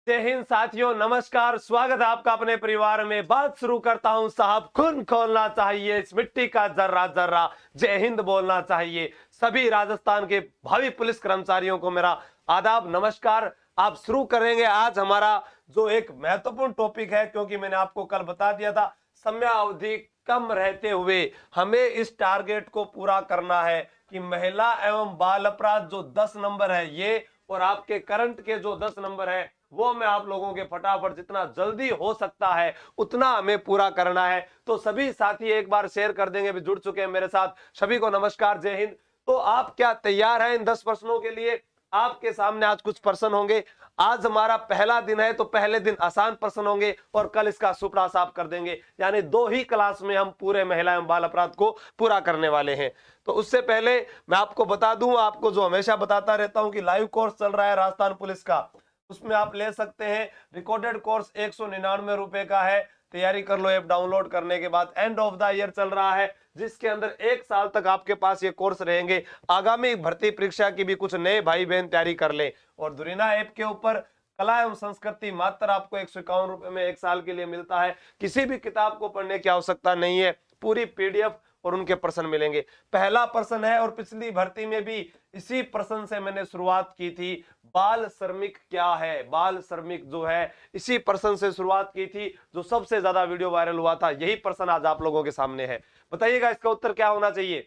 जय हिंद साथियों, नमस्कार। स्वागत है आपका अपने परिवार में। बात शुरू करता हूं साहब, खून खोलना चाहिए, इस मिट्टी का जर्रा जर्रा जय हिंद बोलना चाहिए। सभी राजस्थान के भावी पुलिस कर्मचारियों को मेरा आदाब, नमस्कार। आप शुरू करेंगे आज हमारा जो एक महत्वपूर्ण टॉपिक है, क्योंकि मैंने आपको कल बता दिया था समय अवधि कम रहते हुए हमें इस टारगेट को पूरा करना है कि महिला एवं बाल अपराध जो 10 नंबर है ये, और आपके करंट के जो 10 नंबर है वो मैं आप लोगों के फटाफट जितना जल्दी हो सकता है उतना हमें पूरा करना है। तो सभी साथी एक बार शेयर कर देंगे, भी जुड़ चुके हैं मेरे साथ। सभी को नमस्कार, जय हिंद। तो आप क्या तैयार हैं इन 10 प्रश्नों के लिए? आपके सामने आज कुछ प्रश्न होंगे। आज हमारा पहला दिन है तो पहले दिन आसान प्रश्न होंगे और कल इसका सुपड़ा साफ कर देंगे, यानी 2 ही क्लास में हम पूरे महिला एवं बाल अपराध को पूरा करने वाले हैं। तो उससे पहले मैं आपको बता दूं, आपको जो हमेशा बताता रहता हूं कि लाइव कोर्स चल रहा है राजस्थान पुलिस का, उसमें आप ले सकते हैं। रिकॉर्डेड कोर्स 199 रुपए का है। तैयारी कर लो ऐप डाउनलोड करने के बाद। एंड ऑफ द ईयर चल रहा है, जिसके अंदर 1 साल तक आपके पास ये कोर्स रहेंगे। आगामी भर्ती परीक्षा की भी कुछ नए भाई बहन तैयारी कर ले। और दुरीना ऐप के ऊपर कला एवं संस्कृति मात्र आपको 151 रुपए में 1 साल के लिए मिलता है। किसी भी किताब को पढ़ने की आवश्यकता नहीं है, पूरी पीडीएफ और उनके प्रश्न मिलेंगे। पहला प्रश्न है, और पिछली भर्ती में भी इसी प्रश्न से मैंने शुरुआत की थी। बाल श्रमिक क्या है? बाल श्रमिक जो है, इसी प्रश्न से शुरुआत की थी, जो सबसे ज्यादा वीडियो वायरल हुआ था। यही प्रश्न आज आप लोगों के सामने है। बताइएगा इसका उत्तर क्या होना चाहिए।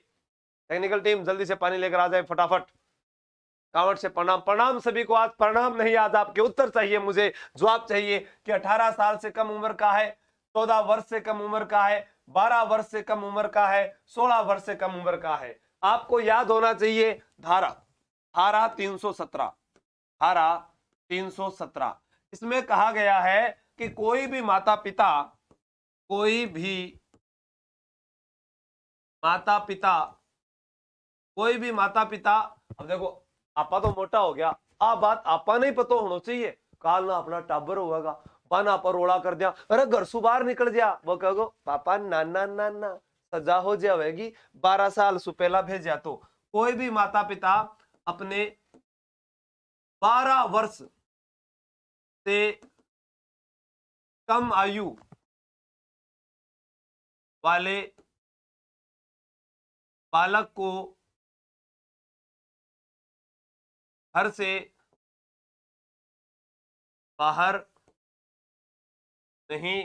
टेक्निकल टीम जल्दी से पानी लेकर आ जाए फटाफट। कावड़ से प्रणाम। प्रणाम सभी को। आज प्रणाम नहीं, आज आपके उत्तर चाहिए, मुझे जवाब चाहिए कि 18 साल से कम उम्र का है, 14 वर्ष से कम उम्र का है, 12 वर्ष से कम उम्र का है, 16 वर्ष से कम उम्र का है। आपको याद होना चाहिए धारा 317, धारा 317। इसमें कहा गया है कि कोई भी माता पिता अब देखो, आपा तो मोटा हो गया, आ बात आपा नहीं पता होना चाहिए। काल ना अपना टाबर होगा, पाना पर रोड़ा कर दिया, अरे घर से बाहर निकल जा, वो कहो पापा नाना नाना सजा हो जाएगी, 12 साल से पहला भेजा। तो कोई भी माता पिता अपने 12 वर्ष से कम आयु वाले बालक को घर से बाहर नहीं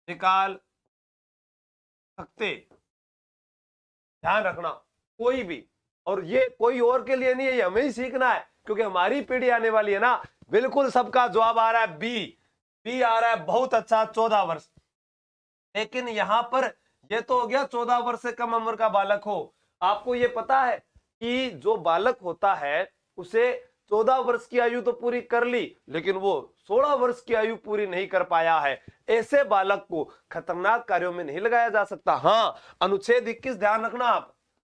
निकाल सकते। ध्यान रखना, कोई भी, और ये कोई और के लिए नहीं है, ये हमें ही सीखना है, क्योंकि हमारी पीढ़ी आने वाली है ना। बिल्कुल सबका जवाब आ रहा है बी आ रहा है, बहुत अच्छा, 14 वर्ष। लेकिन यहां पर ये तो हो गया 14 वर्ष से कम उम्र का बालक हो। आपको ये पता है कि जो बालक होता है उसे 14 वर्ष की आयु तो पूरी कर ली, लेकिन वो 16 वर्ष की आयु पूरी नहीं कर पाया है। ऐसे बालक को खतरनाक कार्यों में नहीं लगाया जा सकता। हाँ, अनुच्छेद 21 ध्यान रखना आप,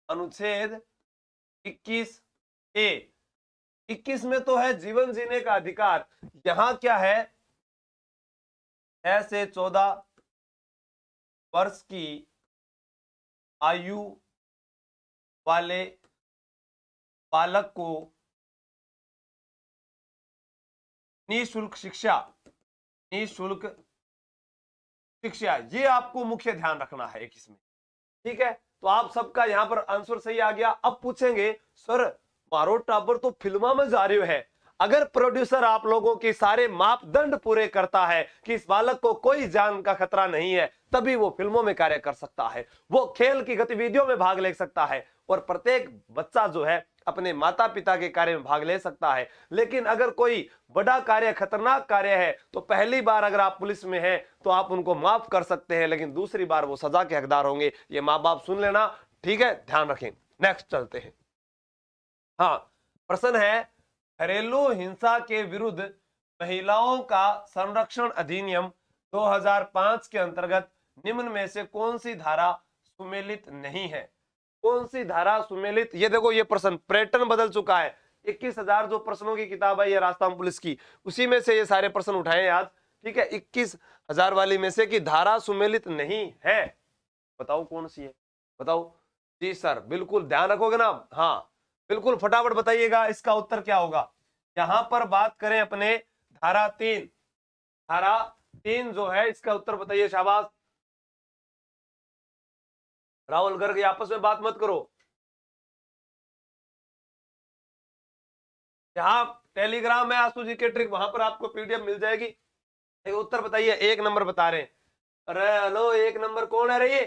अनुच्छेद 21A, 21 में तो है जीवन जीने का अधिकार। यहां क्या है, 6 से 14 वर्ष की आयु वाले बालक को निःशुल्क शिक्षा, ये आपको मुख्य ध्यान रखना है 21 में। ठीक है, तो आप सबका यहां पर आंसर सही आ गया। अब पूछेंगे सर मारो टाबर तो फिल्मा में जा रहे है, अगर प्रोड्यूसर आप लोगों के सारे मापदंड पूरे करता है कि इस बालक को कोई जान का खतरा नहीं है, तभी वो फिल्मों में कार्य कर सकता है, वो खेल की गतिविधियों में भाग ले सकता है, और प्रत्येक बच्चा जो है अपने माता पिता के कार्य में भाग ले सकता है। लेकिन अगर कोई बड़ा कार्य, खतरनाक कार्य है, तो पहली बार अगर आप पुलिस में हैं तो आप उनको माफ कर सकते हैं, लेकिन दूसरी बार वो सजा के हकदार होंगे। ये माँ बाप सुन लेना, ठीक है, ध्यान रखें। नेक्स्ट चलते हैं। हाँ, प्रश्न है, घरेलू हिंसा के विरुद्ध महिलाओं का संरक्षण अधिनियम 2005 के अंतर्गत निम्न में से कौन सी धारा सुमेलित नहीं है? कौन सी धारा सुमेलित? ये देखो, ये प्रश्न पैटर्न बदल चुका है। 21,000 जो प्रश्नों की किताब है ये राजस्थान पुलिस की, उसी में से ये सारे प्रश्न उठाए आज। ठीक है, 21,000 वाली में से कि धारा सुमेलित नहीं है, बताओ कौन सी है, बताओ। जी सर, बिल्कुल ध्यान रखोगे ना। हाँ, बिल्कुल फटाफट बताइएगा इसका उत्तर क्या होगा। यहां पर बात करें अपने धारा 3, धारा 3 जो है इसका उत्तर बताइए। शाबाश राहुल गर्ग, आपस में बात मत करो। यहाँ टेलीग्राम है आशु जी के ट्रिक, वहां पर आपको पीडीएफ मिल जाएगी। एक उत्तर बताइए, 1 नंबर बता रहे हैं। अरे हेलो, 1 नंबर कौन है रे ये?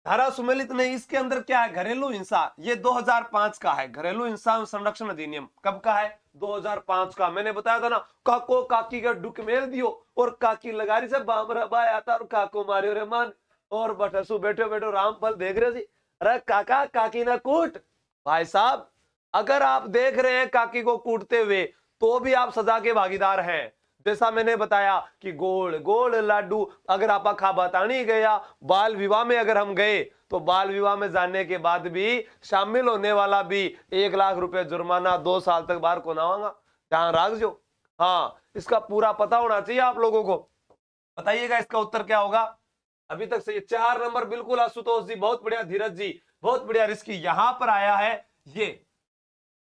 धारा सुमेलित नहीं, इसके अंदर क्या है? घरेलू हिंसा। ये 2005 का है, घरेलू हिंसा संरक्षण अधिनियम। कब का है? 2005 का। मैंने बताया था ना, काको काकी का डुक मेल दियो और काकी लगा रही से बामरा बाय आता और काको मारियो रे मान और बटसू बैठो बैठो रामफल देख रहे सी। अरे काका काकी ना कूट। भाई साहब, अगर आप देख रहे हैं काकी को कूटते हुए तो भी आप सजा के भागीदार हैं। जैसा मैंने बताया कि गोल गोल लाडू, अगर आप खा बतानी गया बाल विवाह में, अगर हम गए तो बाल विवाह में जाने के बाद भी शामिल होने वाला भी 1 लाख रुपए जुर्माना, 2 साल तक बाहर को ना आऊंगा। ध्यान रख जो। हाँ, इसका पूरा पता होना चाहिए आप लोगों को। बताइएगा इसका उत्तर क्या होगा। अभी तक सही 4 नंबर बिल्कुल आशुतोष जी, बहुत बढ़िया। धीरज जी बहुत बढ़िया। रिस्की यहां पर आया है ये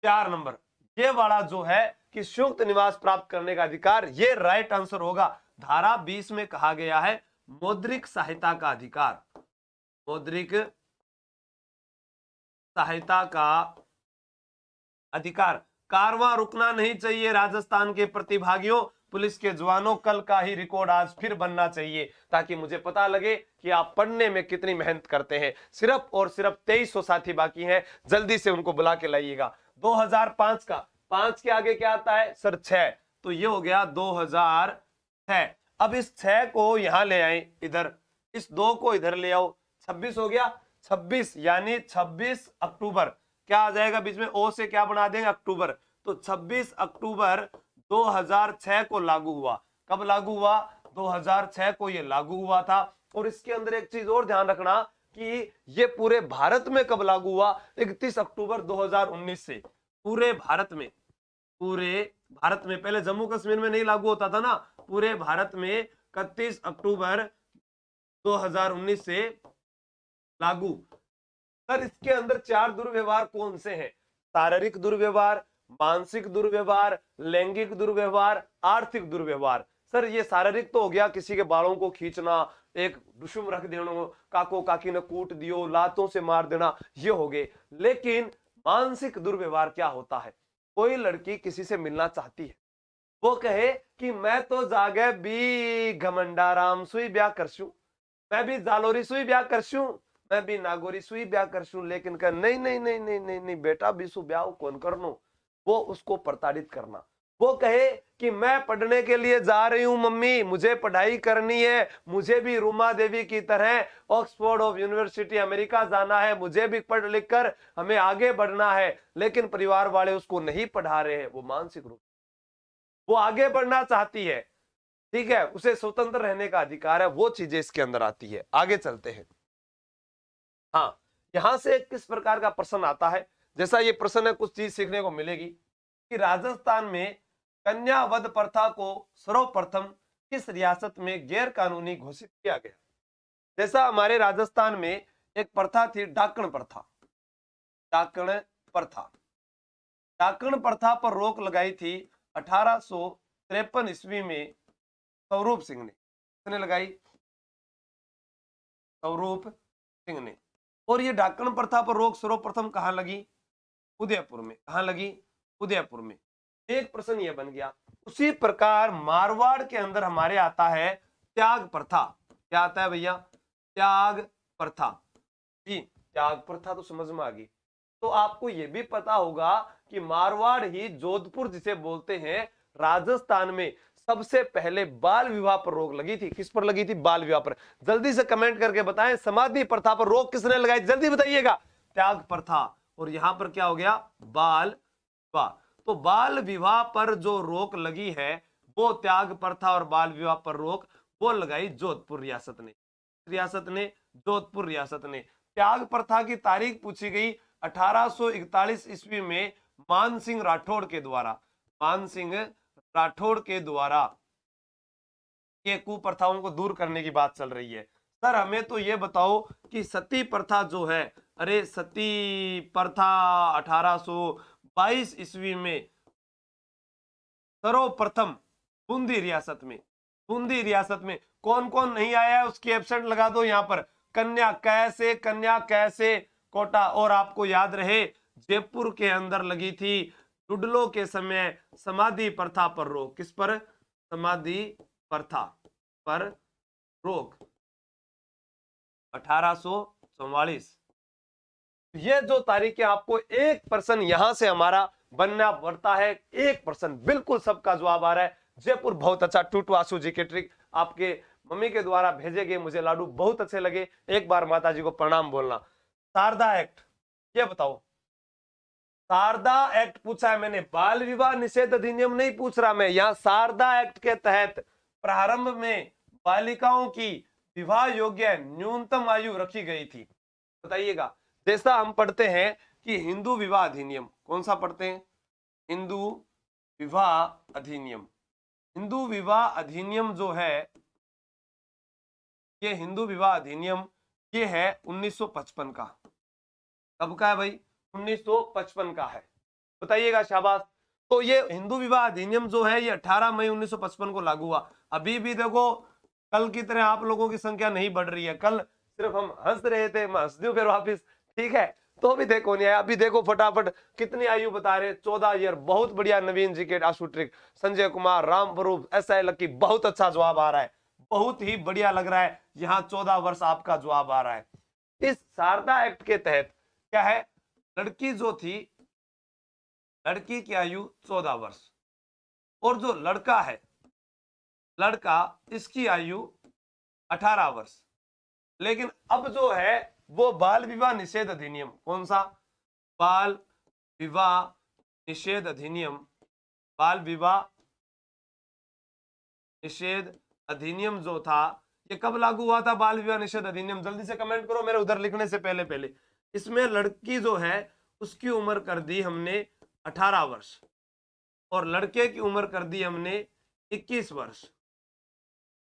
4 नंबर, ये वाला जो है कि संयुक्त निवास प्राप्त करने का अधिकार, ये राइट आंसर होगा। धारा 20 में कहा गया है मौद्रिक सहायता का अधिकार, मौद्रिक सहायता का अधिकार। कारवां रुकना नहीं चाहिए राजस्थान के प्रतिभागियों, पुलिस के जवानों, कल का ही रिकॉर्ड आज फिर बनना चाहिए ताकि मुझे पता लगे कि आप पढ़ने में कितनी मेहनत करते हैं। सिर्फ और सिर्फ 2300 साथी बाकी हैं, जल्दी से उनको बुला के लाइएगा। 2005 का 5 के आगे क्या आता है सर? 6, तो ये हो गया 2006। अब इस 6 को यहां ले आए, इधर इस 2 को इधर ले आओ, 26 हो गया। 26 यानी 26 अक्टूबर, क्या आ जाएगा बीच में? ओ से क्या बना देंगे? अक्टूबर। तो 26 अक्टूबर 2006 को लागू हुआ। कब लागू हुआ? 2006 को ये लागू हुआ था। और इसके अंदर एक चीज और ध्यान रखना कि ये पूरे भारत में कब लागू हुआ? 31 अक्टूबर 2019 से पूरे भारत में, पूरे भारत में। पहले जम्मू कश्मीर में नहीं लागू होता था ना, पूरे भारत में 31 अक्टूबर 2019 से लागू। सर इसके अंदर 4 दुर्व्यवहार कौन से हैं? शारीरिक दुर्व्यवहार, मानसिक दुर्व्यवहार, लैंगिक दुर्व्यवहार, आर्थिक दुर्व्यवहार। सर ये शारीरिक तो हो गया, किसी के बालों को खींचना, एक दुश्मन रख देना, काको काकी ने कूट दियो, लातों से मार देना, ये हो गए। लेकिन मानसिक दुर्व्यवहार क्या होता है? कोई लड़की किसी से मिलना चाहती है, वो कहे कि मैं तो जागे भी घमंडाराम सुई ब्याह करशू, मैं भी जालोरी सुई ब्याह करशू, मैं भी नागोरी सुई ब्याह करशू, लेकिन कह नहीं नहीं नहीं नहीं नहीं नहीं बेटा बीसु ब्याह कौन करनो, वो उसको प्रताड़ित करना। वो कहे कि मैं पढ़ने के लिए जा रही हूं मम्मी, मुझे पढ़ाई करनी है, मुझे भी रूमा देवी की तरह ऑक्सफोर्ड ऑफ यूनिवर्सिटी अमेरिका जाना है, मुझे भी पढ़ लिख कर हमें आगे बढ़ना है, लेकिन परिवार वाले उसको नहीं पढ़ा रहे हैं। वो मानसिक रूप, वो आगे बढ़ना चाहती है, ठीक है, उसे स्वतंत्र रहने का अधिकार है, वो चीजें इसके अंदर आती है। आगे चलते हैं। हाँ, यहां से किस प्रकार का प्रश्न आता है? जैसा ये प्रश्न है, कुछ चीज सीखने को मिलेगी कि राजस्थान में कन्या वध प्रथा को सर्वप्रथम किस रियासत में गैर कानूनी घोषित किया गया? जैसा हमारे राजस्थान में एक प्रथा थी, डाकण प्रथा। डाकण प्रथा, डाकण प्रथा पर रोक लगाई थी 1853 ईस्वी में स्वरूप सिंह ने। किसने लगाई? स्वरूप सिंह ने। और ये डाकण प्रथा पर रोक सर्वप्रथम कहां लगी? उदयपुर में। कहां लगी? उदयपुर में। एक प्रश्न यह बन गया। उसी प्रकार मारवाड़ के अंदर हमारे आता है त्याग प्रथा। क्या आता है भैया? त्याग प्रथा। जी, त्याग प्रथा तो समझ में आ गई। तो आपको यह भी पता होगा कि मारवाड़ ही जोधपुर जिसे बोलते हैं, राजस्थान में सबसे पहले बाल विवाह पर रोक लगी थी। किस पर लगी थी? बाल विवाह पर। जल्दी से कमेंट करके बताएं, समाधि प्रथा पर रोक किसने लगाई? जल्दी बताइएगा। त्याग प्रथा। और यहां पर क्या हो गया? बाल विवाह। तो बाल विवाह पर जो रोक लगी है, वो त्याग प्रथा और बाल विवाह पर रोक वो लगाई जोधपुर रियासत ने। रियासत ने, जोधपुर रियासत ने। त्याग प्रथा की तारीख पूछी गई 1841 ईस्वी में मान सिंह राठौड़ के द्वारा। मान सिंह राठौड़ के द्वारा ये कुप्रथाओं को दूर करने की बात चल रही है। सर हमें तो ये बताओ कि सती प्रथा जो है अरे सती प्रथा 1822 ईस्वी में सर्वप्रथम बूंदी रियासत में कौन कौन नहीं आया है उसकी एब्सेंट लगा दो यहाँ पर। कन्या कैसे कोटा। और आपको याद रहे जयपुर के अंदर लगी थी डुडलो के समय समाधि प्रथा पर रोक। किस पर? समाधि प्रथा पर रोक 1844। ये जो तारीखें आपको 1% यहां से हमारा बनना पड़ता है। 1% बिल्कुल सबका जवाब आ रहा है। जयपुर बहुत अच्छा। टूटवासु जी के ट्रिक आपके मम्मी के द्वारा भेजे गए मुझे लाडू बहुत अच्छे लगे। एक बार माता जी को प्रणाम बोलना। शारदा एक्ट, ये बताओ शारदा एक्ट पूछा है मैंने, बाल विवाह निषेध अधिनियम नहीं पूछ रहा मैं। यहाँ शारदा एक्ट के तहत प्रारंभ में बालिकाओं की विवाह योग्य न्यूनतम आयु रखी गई थी। बताइएगा, जैसा हम पढ़ते हैं कि हिंदू विवाह अधिनियम, कौन सा पढ़ते हैं? हिंदू विवाह अधिनियम। हिंदू विवाह अधिनियम जो है, ये हिंदू विवाह अधिनियम ये है 1955 का। कब का है भाई? 1955 का है। बताइएगा, शाबाश। तो ये हिंदू विवाह अधिनियम जो है ये 18 मई 1955 को लागू हुआ। अभी भी देखो कल की तरह आप लोगों की संख्या नहीं बढ़ रही है। कल सिर्फ हम हंस रहे थे, मैं हंस दूं फिर वापिस, ठीक है? तो भी देखो नहीं आया। अभी देखो फटाफट कितनी आयु बता रहे, 14 ईयर। बहुत बढ़िया नवीन जी के आशु ट्रिक, संजय कुमार, रामस्वरूप, SI लकी, बहुत अच्छा जवाब आ रहा है। बहुत ही बढ़िया लग रहा है। यहाँ 14 वर्ष आपका जवाब आ रहा है। इस शारदा एक्ट के तहत क्या है, लड़की जो थी, लड़की की आयु 14 वर्ष, और जो लड़का है, लड़का इसकी आयु 18 वर्ष। लेकिन अब जो है वो बाल विवाह निषेध अधिनियम, कौन सा? बाल विवाह निषेध अधिनियम। बाल विवाह निषेध अधिनियम जो था ये कब लागू हुआ था? बाल विवाह निषेध अधिनियम, जल्दी से कमेंट करो मेरे उधर लिखने से पहले। इसमें लड़की जो है उसकी उम्र कर दी हमने 18 वर्ष और लड़के की उम्र कर दी हमने 21 वर्ष।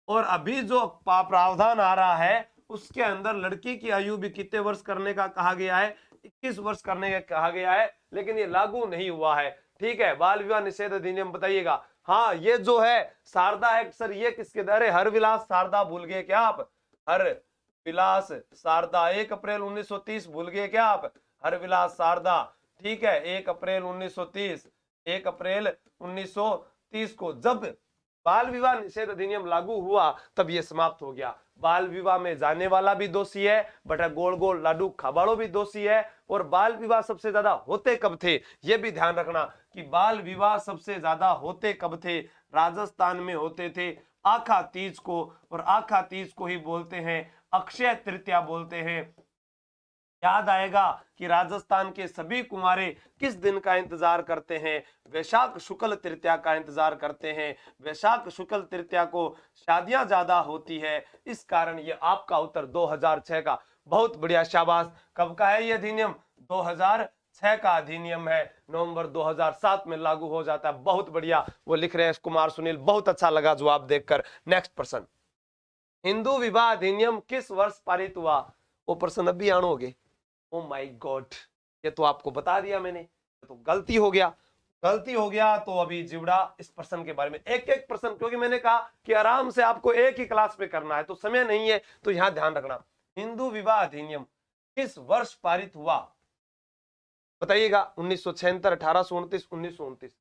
और अभी जो प्रावधान आ रहा है उसके अंदर लड़की की आयु भी कितने वर्ष करने का कहा गया है? 21 वर्ष करने का कहा गया है, लेकिन ये लागू नहीं हुआ है। ठीक है, बाल विवाह निषेध अधिनियम बताइएगा। हाँ, ये जो है शारदा एक्ट, सर ये किसके? अरे हर विलास शारदा भूल गए क्या आप? हर विलास शारदा 1 अप्रैल 1930 भूल गए क्या आप? हर विलास शारदा, ठीक है, 1 अप्रैल 1930, 1 अप्रैल 1930 को जब बाल विवाह निषेध अधिनियम लागू हुआ तब यह समाप्त हो गया। बाल विवाह में जाने वाला भी दोषी है, बटा गोल गोल लाडू खाबाड़ो भी दोषी है। और बाल विवाह सबसे ज्यादा होते कब थे? यह भी ध्यान रखना कि बाल विवाह सबसे ज्यादा होते कब थे? राजस्थान में होते थे आखा तीज को, और आखा तीज को ही बोलते हैं अक्षय तृतीया बोलते हैं। याद आएगा कि राजस्थान के सभी कुंवारे किस दिन का इंतजार करते हैं? वैशाख शुक्ल तृतीया का इंतजार करते हैं। वैशाख शुक्ल तृतीया को शादियां ज्यादा होती है, इस कारण ये आपका उत्तर 2006 का। बहुत बढ़िया, शाबाश। कब का है ये अधिनियम? 2006 का अधिनियम है। नवंबर 2007 में लागू हो जाता है। बहुत बढ़िया, वो लिख रहे हैं कुमार सुनील, बहुत अच्छा लगा जवाब देखकर। नेक्स्ट प्रश्न, हिंदू विवाह अधिनियम किस वर्ष पारित हुआ? वो प्रश्न अभी आणोगे? ओ माय गॉड, ये तो आपको बता दिया मैंने, तो गलती हो गया तो अभी जिवड़ा इस प्रश्न के बारे में एक प्रश्न, क्योंकि मैंने कहा कि आराम से आपको एक ही क्लास में करना है तो समय नहीं है, तो यहां ध्यान रखना। हिंदू विवाह अधिनियम किस वर्ष पारित हुआ? बताइएगा। 1976, 1829, 1929।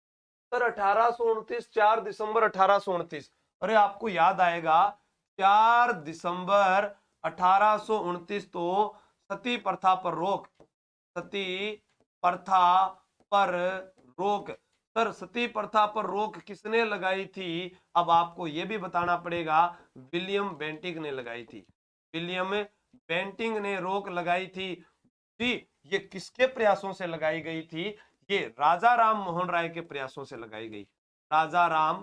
सर 1829, 4 दिसंबर 1829। अरे आपको याद आएगा 4 दिसंबर 1829 तो सती प्रथा पर रोक, सती प्रथा पर रोक। सर सती प्रथा पर रोक किसने लगाई थी? अब आपको यह भी बताना पड़ेगा, विलियम बेंटिंक ने लगाई थी। विलियम बेंटिंक ने रोक लगाई थी जी। ये किसके प्रयासों से लगाई गई थी? ये राजा राम मोहन राय के प्रयासों से लगाई गई। राजा राम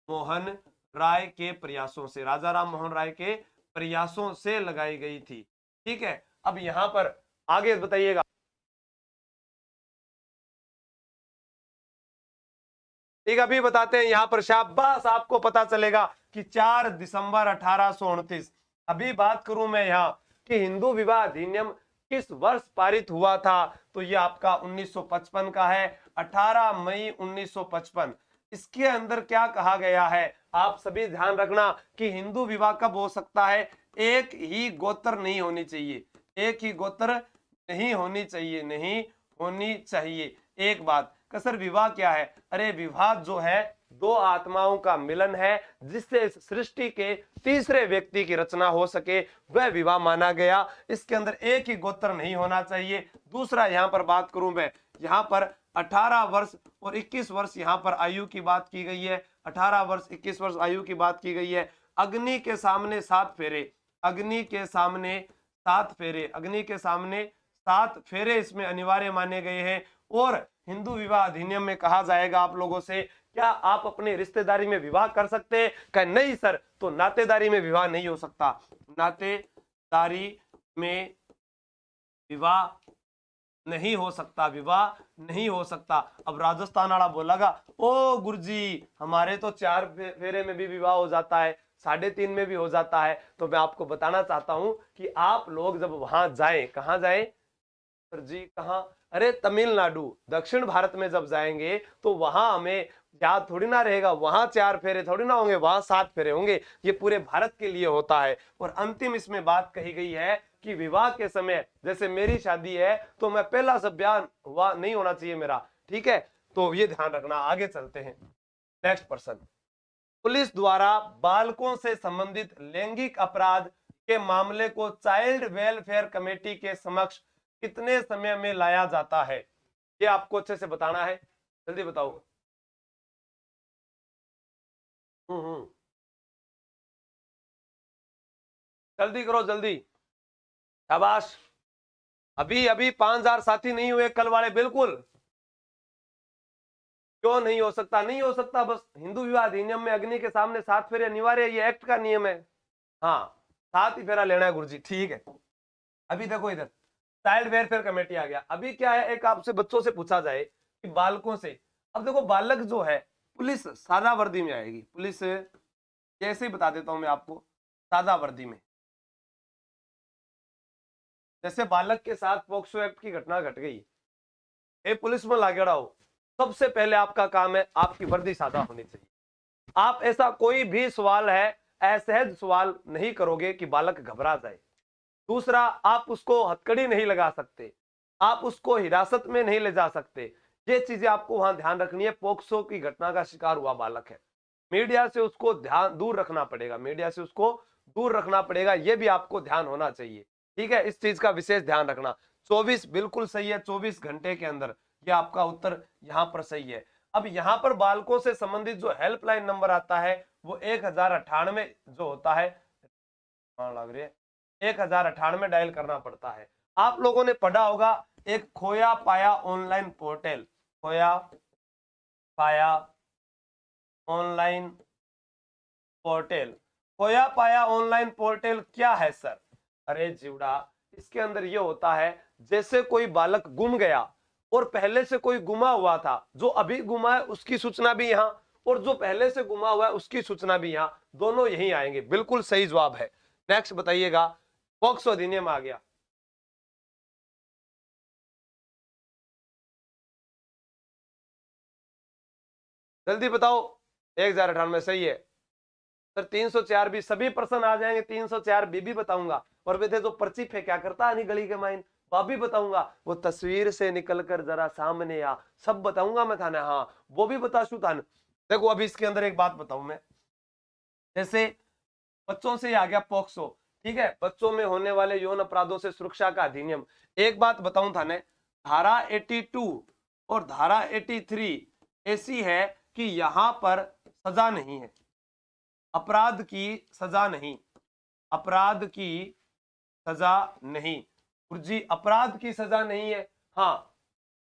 मोहन राय के प्रयासों से, राजा राम मोहन राय के प्रयासों से लगाई गई थी। ठीक है, अब यहां पर आगे बताइएगा। ठीक, अभी बताते हैं यहां पर, शाबाश, आपको पता चलेगा कि 4 दिसंबर 1829। अभी बात करूं मैं यहां कि हिंदू विवाह अधिनियम किस वर्ष पारित हुआ था? तो ये आपका 1955 का है, 18 मई 1955। इसके अंदर क्या कहा गया है, आप सभी ध्यान रखना कि हिंदू विवाह कब हो सकता है? एक ही गोत्र नहीं होनी चाहिए, एक ही गोत्र नहीं होनी चाहिए, नहीं होनी चाहिए। एक बात का सर विवाह क्या है? अरे विवाह जो है दो आत्माओं का मिलन है, जिससे इस सृष्टि के तीसरे व्यक्ति की रचना हो सके, वह विवाह माना गया। इसके अंदर एक ही गोत्र नहीं होना चाहिए। दूसरा यहां पर बात करूं मैं, यहां पर 18 वर्ष और 21 वर्ष यहां पर आयु की बात की गई है, 18 वर्ष 21 वर्ष आयु की बात की गई है। अग्नि के सामने 7 फेरे, अग्नि के सामने 7 फेरे, अग्नि के सामने 7 फेरे इसमें अनिवार्य माने गए हैं। और हिंदू विवाह अधिनियम में कहा जाएगा आप लोगों से, क्या आप अपने रिश्तेदारी में विवाह कर सकते हैं? कहे नहीं सर, तो नातेदारी में विवाह नहीं हो सकता, नातेदारी में विवाह नहीं हो सकता, विवाह नहीं हो सकता। अब राजस्थान वाला बोलेगा, ओ गुरुजी हमारे तो 4 फेरे में भी विवाह हो जाता है, 3.5 में भी हो जाता है। तो मैं आपको बताना चाहता हूं कि आप लोग जब वहां जाएं, कहां जाएं सर जी, कहां? अरे तमिलनाडु, दक्षिण भारत में जब जाएंगे तो वहां हमें याद थोड़ी ना रहेगा, वहां 4 फेरे थोड़ी ना होंगे, वहां 7 फेरे होंगे। ये पूरे भारत के लिए होता है। और अंतिम इसमें बात कही गई है कि विवाह के समय, जैसे मेरी शादी है तो मैं पहला सब ब्याह हुआ नहीं होना चाहिए मेरा, ठीक है? तो ये ध्यान रखना। आगे चलते हैं, नेक्स्ट पर्सन। पुलिस द्वारा बालकों से संबंधित लैंगिक अपराध के मामले को चाइल्ड वेलफेयर कमेटी के समक्ष कितने समय में लाया जाता है? ये आपको अच्छे से बताना है, जल्दी बताओ। जल्दी करो जल्दी, शाबाश। अभी अभी 5000 साथी नहीं हुए कल वाले, बिल्कुल। क्यों नहीं हो सकता? नहीं हो सकता, बस हिंदू विवाह अधिनियम में अग्नि के सामने 7 फेरे अनिवार्य, ये एक्ट का नियम है। हाँ 7 ही फेरा लेना है गुरुजी, ठीक है। अभी देखो इधर चाइल्ड वेलफेयर कमेटी आ गया। अभी क्या है, एक आपसे बच्चों से पूछा जाए कि बालकों से, अब देखो बालक जो है पुलिस सादा वर्दी में आएगी, पुलिस जैसे ही बता देता हूं मैं आपको, सादा वर्दी में। जैसे बालक के साथ पॉक्सो एक्ट की घटना घट गई, ए पुलिस में लागेड़ा हो, सबसे पहले आपका काम है आपकी वर्दी सादा होनी चाहिए। आप ऐसा कोई भी सवाल है, असहज सवाल नहीं करोगे कि बालक घबरा जाए। दूसरा, आप उसको हथकड़ी नहीं लगा सकते, आप उसको हिरासत में नहीं ले जा सकते। ये चीजें आपको वहां ध्यान रखनी है। पोक्सो की घटना का शिकार हुआ बालक है, मीडिया से उसको ध्यान दूर रखना पड़ेगा, मीडिया से उसको दूर रखना पड़ेगा, ये भी आपको ध्यान होना चाहिए, ठीक है? इस चीज का विशेष ध्यान रखना। 24 बिल्कुल सही है, 24 घंटे के अंदर, ये आपका उत्तर यहाँ पर सही है। अब यहाँ पर बालकों से संबंधित जो हेल्पलाइन नंबर आता है वो 1098 जो होता है, लग रही है 1098 डायल करना पड़ता है। आप लोगों ने पढ़ा होगा एक खोया पाया ऑनलाइन पोर्टल, खोया पाया ऑनलाइन पोर्टल। खोया पाया ऑनलाइन पोर्टल क्या है सर? अरे जीवड़ा, इसके अंदर ये होता है जैसे कोई बालक गुम गया और पहले से कोई गुमा हुआ था, जो अभी गुमा है उसकी सूचना भी यहाँ, और जो पहले से गुमा हुआ है उसकी सूचना भी यहाँ, दोनों यही आएंगे। बिल्कुल सही जवाब है। नेक्स्ट बताइएगा, पॉक्सो अधिनियम आ गया। जल्दी बताओ, 1098 सही है सर। 304 भी सभी प्रश्न आ जाएंगे, 304 भी बताऊंगा। और वे थे जो पर्ची फे क्या करता है गली के माइन, वह भी बताऊंगा। वो तस्वीर से निकलकर जरा सामने आ, सब बताऊंगा मैं थाने। हाँ वो भी बताशू थाने। देखो अभी इसके अंदर एक बात बताऊं मैं, जैसे बच्चों से आ गया पॉक्सो, ठीक है, बच्चों में होने वाले यौन अपराधों से सुरक्षा का अधिनियम। एक बात बताऊं थाने, धारा 82 और धारा 83 ऐसी है कि यहां पर सजा नहीं है, अपराध की सजा नहीं, अपराध की सजा नहीं जी, अपराध की सजा नहीं है। हाँ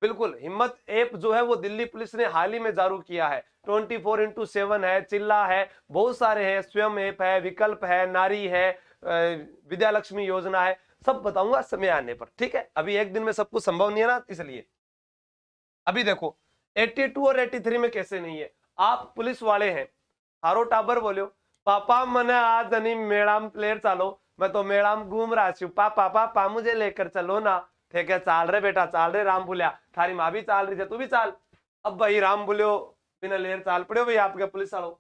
बिल्कुल, हिम्मत ऐप जो है वो दिल्ली पुलिस ने हाल ही में जारी किया है। 24x7 है, चिल्ला है, बहुत सारे हैं, स्वयं ऐप है, विकल्प है, नारी है, विद्या लक्ष्मी योजना है, सब बताऊंगा समय आने पर, ठीक है? अभी एक दिन में सब कुछ संभव नहीं है ना, इसलिए अभी देखो 82 और 83 में कैसे नहीं है। आप पुलिस वाले हैं, हारो टाबर बोलो पापा मने आज नहीं मेड़ाम प्लेयर चालो, मैं तो मेला में घूम रहा छू, पापा पापा मुझे लेकर चलो ना। थे क्या, चाल रहे बेटा चाल रहे, राम बोलिया थारी माँ भी चाल रही थी तू भी चाल। अब भाई राम बोलियो बिना लेर चाल पड़े भाई आपके पुलिस वालों।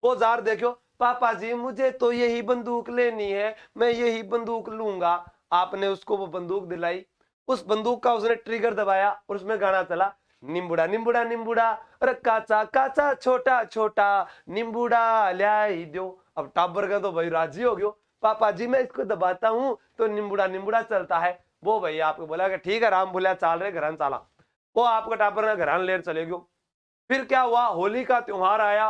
वो जार देखो, पापा जी मुझे तो यही बंदूक लेनी है, मैं यही बंदूक लूंगा। आपने उसको वो बंदूक दिलाई, उस बंदूक का उसने ट्रिगर दबाया और उसमें गाना चला, निम्बुड़ा निम्बुड़ा निम्बुड़ा, अरे काचा काचा छोटा छोटा निम्बुड़ा लाई दो। अब टाबर का तो भाई राजी हो गयो, पापा जी मैं इसको दबाता हूँ तो निम्बुड़ा निम्बुड़ा चलता है। वो भैया आपको बोला कि ठीक है राम बोलिया चाल रहे घर चाला। वो आपका टाबर ने घर लेर चले गयो। फिर क्या हुआ, होली का त्योहार आया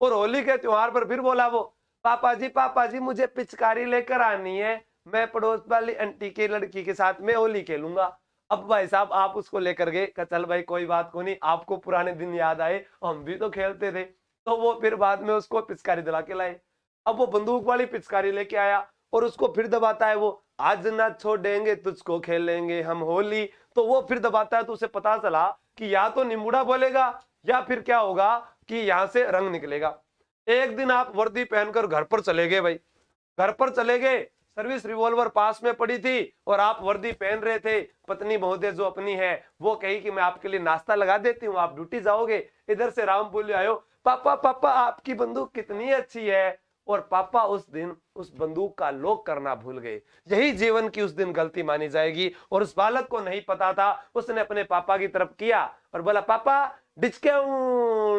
और होली के त्योहार पर फिर बोला वो, पापा जी मुझे पिचकारी लेकर आनी है, मैं पड़ोस वाली आंटी के लड़की के साथ में होली खेलूंगा। अब भाई साहब आप उसको लेकर गए, चल भाई कोई बात को नहीं, आपको पुराने दिन याद आए, हम भी तो खेलते थे। तो वो फिर बाद में उसको पिचकारी दिला के लाए। अब वो बंदूक वाली पिचकारी लेके आया और उसको फिर दबाता है वो, आज ना छोड़ेंगे तुझको खेलेंगे हम होली। तो वो फिर दबाता है तो उसे पता चला कि या तो निम्बुड़ा बोलेगा या फिर क्या होगा कि यहां से रंग निकलेगा। एक दिन आप वर्दी पहनकर घर पर चले गए भाई, घर पर चले गए, सर्विस रिवॉल्वर पास में पड़ी थी और आप वर्दी पहन रहे थे। पत्नी महोदय जो अपनी है वो कही कि मैं आपके लिए नाश्ता लगा देती हूँ, आप ड्यूटी जाओगे। इधर से राम बोले आयो, पापा पापा आपकी बंदूक कितनी अच्छी है। और पापा उस दिन उस बंदूक का लॉक करना भूल गए। यही जीवन की उस दिन गलती मानी जाएगी। और उस बालक को नहीं पता था, उसने अपने पापा की तरफ किया और बोला पापा डिचके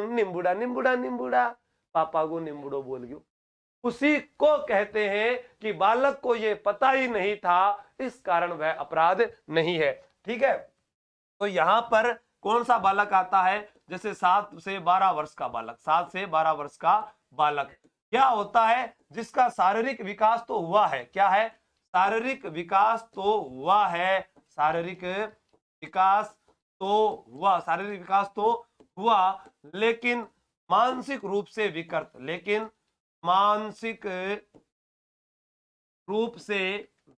निम्बुड़ा निम्बुड़ा निम्बुड़ा, पापा को निम्बुड़ो बोल गयो। उसी को कहते हैं कि बालक को यह पता ही नहीं था, इस कारण वह अपराध नहीं है। ठीक है, तो यहां पर कौन सा बालक आता है, जैसे 7 से 12 वर्ष का बालक, 7 से 12 वर्ष का बालक क्या होता है, जिसका शारीरिक विकास तो हुआ है। क्या है, शारीरिक विकास तो हुआ है, शारीरिक विकास तो हुआ, शारीरिक विकास तो हुआ, लेकिन मानसिक रूप से विकृत, लेकिन मानसिक रूप से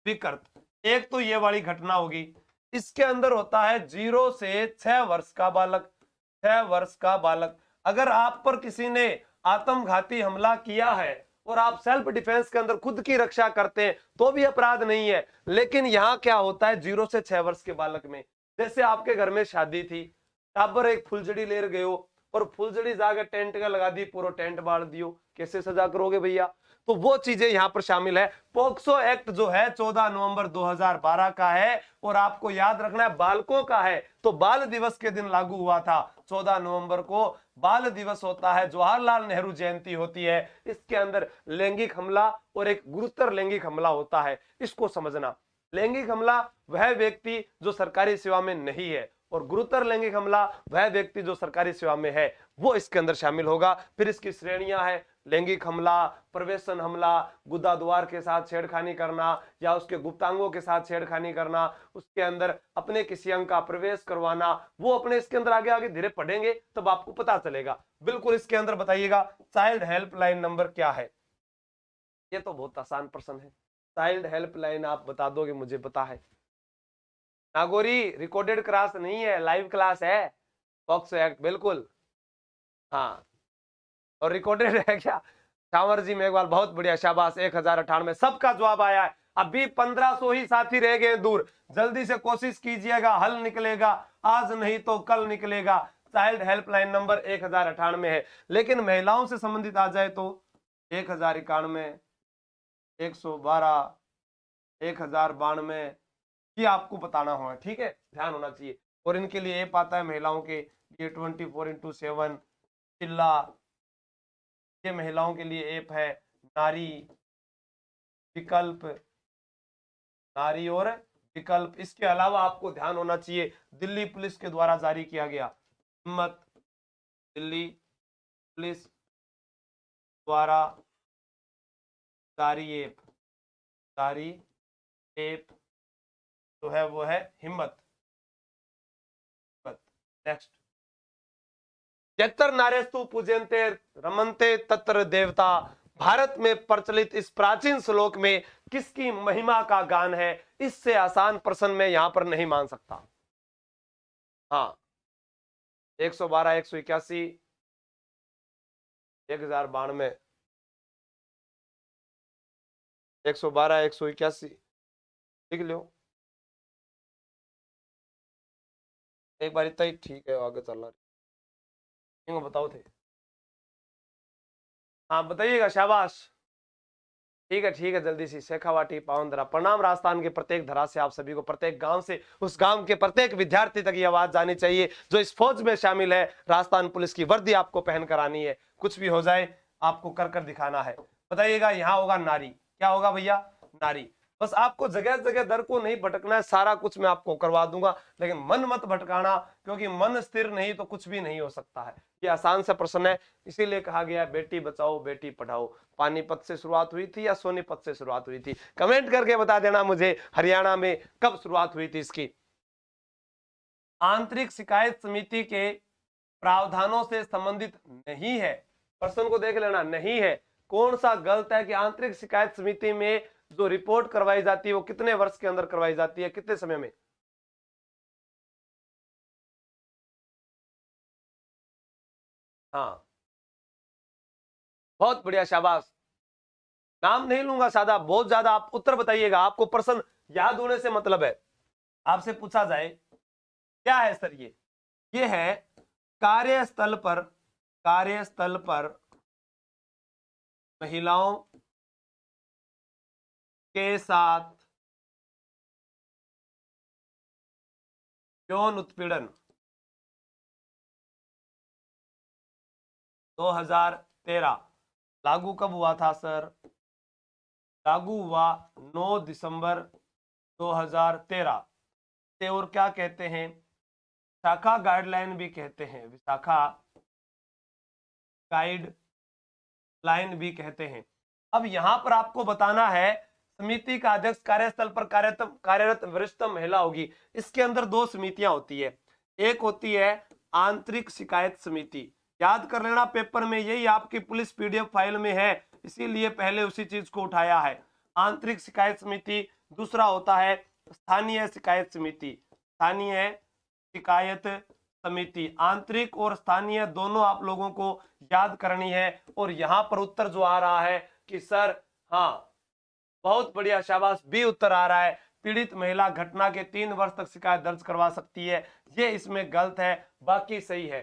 विकृत। एक तो ये वाली घटना होगी। इसके अंदर होता है 0 से 6 वर्ष का बालक, 6 वर्ष का बालक। अगर आप पर किसी ने आत्मघाती हमला किया है और आप सेल्फ डिफेंस के अंदर खुद की रक्षा करते हैं तो भी अपराध नहीं है। लेकिन यहां क्या होता है 0 से 6 वर्ष के बालक में, जैसे आपके घर में शादी थी, टाबर एक फुलझड़ी लेर गयो और फुलझड़ी जाकर टेंट का लगा दी, पूरा टेंट बांट दियो, कैसे सजा करोगे भैया। तो वो चीजें यहां पर शामिल है। पोक्सो एक्ट जो है 14 नवंबर 2012 का है और आपको याद रखना है बालकों का है, तो बाल दिवस के दिन लागू हुआ था। 14 नवंबर को बाल दिवस होता है, जवाहरलाल नेहरू जयंती होती है। इसके अंदर लैंगिक हमला और एक गुरुतर लैंगिक हमला होता है, इसको समझना। लैंगिक हमला वह व्यक्ति जो सरकारी सेवा में नहीं है और गुरुतर लैंगिक हमला वह व्यक्ति जो सरकारी सेवा में है, वो इसके अंदर शामिल होगा। फिर इसकी श्रेणियां है, लैंगिक हमला, प्रवेशन हमला, गुदा द्वार के साथ छेड़खानी करना या उसके गुप्तांगों के साथ छेड़खानी करना, उसके अंदर अपने किसी अंग का प्रवेश करवाना। वो अपने इसके अंदर आगे आगे धीरे पढ़ेंगे तब आपको पता चलेगा। बिल्कुल इसके अंदर बताइएगा चाइल्ड हेल्पलाइन नंबर क्या है। ये तो बहुत आसान प्रश्न है, चाइल्ड हेल्पलाइन आप बता दोगे, मुझे पता है। नागौरी रिकॉर्डेड क्लास नहीं है, लाइव क्लास है। पॉक्सो एक्ट बिल्कुल, हाँ, और रिकॉर्डेड है क्या। सावर जी मेघवाल बहुत बढ़िया, शाबाश। 1098 सबका जवाब आया है। अभी 1500 ही साथी रह गए दूर, जल्दी से कोशिश कीजिएगा, हल निकलेगा, आज नहीं तो कल निकलेगा। चाइल्ड हेल्पलाइन नंबर 1098 है। लेकिन महिलाओं से संबंधित आ जाए तो 1091, 112, 1092 ये आपको बताना होगा। ठीक है, ध्यान होना चाहिए। और इनके लिए ऐप आता है महिलाओं के लिए 24x7 चिल्ला, ये महिलाओं के लिए ऐप है। नारी विकल्प, नारी और विकल्प। इसके अलावा आपको ध्यान होना चाहिए दिल्ली पुलिस के द्वारा जारी किया गया हिम्मत, दिल्ली पुलिस द्वारा जारी ऐप, जारी ऐप जो है वो है हिम्मत। नेक्स्ट, यत्र नारेस्तु पूजन्ते रमन्ते तत्र देवता। भारत में प्रचलित इस प्राचीन श्लोक में किसकी महिमा का गान है। इससे आसान प्रश्न में यहां पर नहीं मान सकता। हाँ, 112, 181, 1092, 112, 181 लिख लो एक बार, इतना ही ठीक है, आगे चलना बताओ थे। हाँ बताइएगा, शाबाश। ठीक है जल्दी से। शेखावाटी पावनधरा, प्रणाम राजस्थान के प्रत्येक धरा से आप सभी को, प्रत्येक गांव से, उस गांव के प्रत्येक विद्यार्थी तक ये आवाज जानी चाहिए जो इस फौज में शामिल है। राजस्थान पुलिस की वर्दी आपको पहन कर आनी है, कुछ भी हो जाए आपको कर कर दिखाना है। बताइएगा, यहाँ होगा नारी, क्या होगा भैया? नारी। बस आपको जगह जगह दर को नहीं भटकना है, सारा कुछ मैं आपको करवा दूंगा, लेकिन मन मत भटकाना, क्योंकि मन स्थिर नहीं तो कुछ भी नहीं हो सकता है। ये आसान सा प्रश्न है, इसीलिए कहा गया बेटी बचाओ बेटी पढ़ाओ। पानीपत से शुरुआत हुई थी या सोनीपत से शुरुआत हुई थी? कमेंट करके बता देना मुझे, हरियाणा में कब शुरुआत हुई थी इसकी। आंतरिक शिकायत समिति के प्रावधानों से संबंधित नहीं है, प्रश्न को देख लेना, नहीं है। कौन सा गलत है कि आंतरिक शिकायत समिति में जो रिपोर्ट करवाई जाती है वो कितने वर्ष के अंदर करवाई जाती है, कितने समय में? हाँ बहुत बढ़िया, शाबाश। नाम नहीं लूंगा, सादा बहुत ज्यादा आप उत्तर बताइएगा, आपको प्रश्न याद होने से मतलब है। आपसे पूछा जाए क्या है सर ये है कार्यस्थल पर, कार्यस्थल पर महिलाओं के साथ यौन उत्पीड़न 2013 लागू कब हुआ था सर? लागू हुआ 9 दिसंबर 2013 से, और क्या कहते हैं, विशाखा गाइडलाइन भी कहते हैं, विशाखा गाइडलाइन भी कहते हैं। अब यहां पर आपको बताना है, समिति का अध्यक्ष कार्यस्थल पर कार्यरत वरिष्ठ महिला होगी। इसके अंदर दो समितियां होती है, एक होती है आंतरिक शिकायत समिति, याद कर लेना पेपर में, यही आपकी पुलिस पीडीएफ फाइल में है, इसीलिए पहले उसी चीज को उठाया है, आंतरिक शिकायत समिति। दूसरा होता है स्थानीय शिकायत समिति, स्थानीय शिकायत समिति। आंतरिक और स्थानीय दोनों आप लोगों को याद करनी है। और यहां पर उत्तर जो आ रहा है कि सर, हाँ बहुत बढ़िया, शाबाश, बी उत्तर आ रहा है, पीड़ित महिला घटना के 3 वर्ष तक शिकायत दर्ज करवा सकती है। ये इसमें गलत है, बाकी सही है।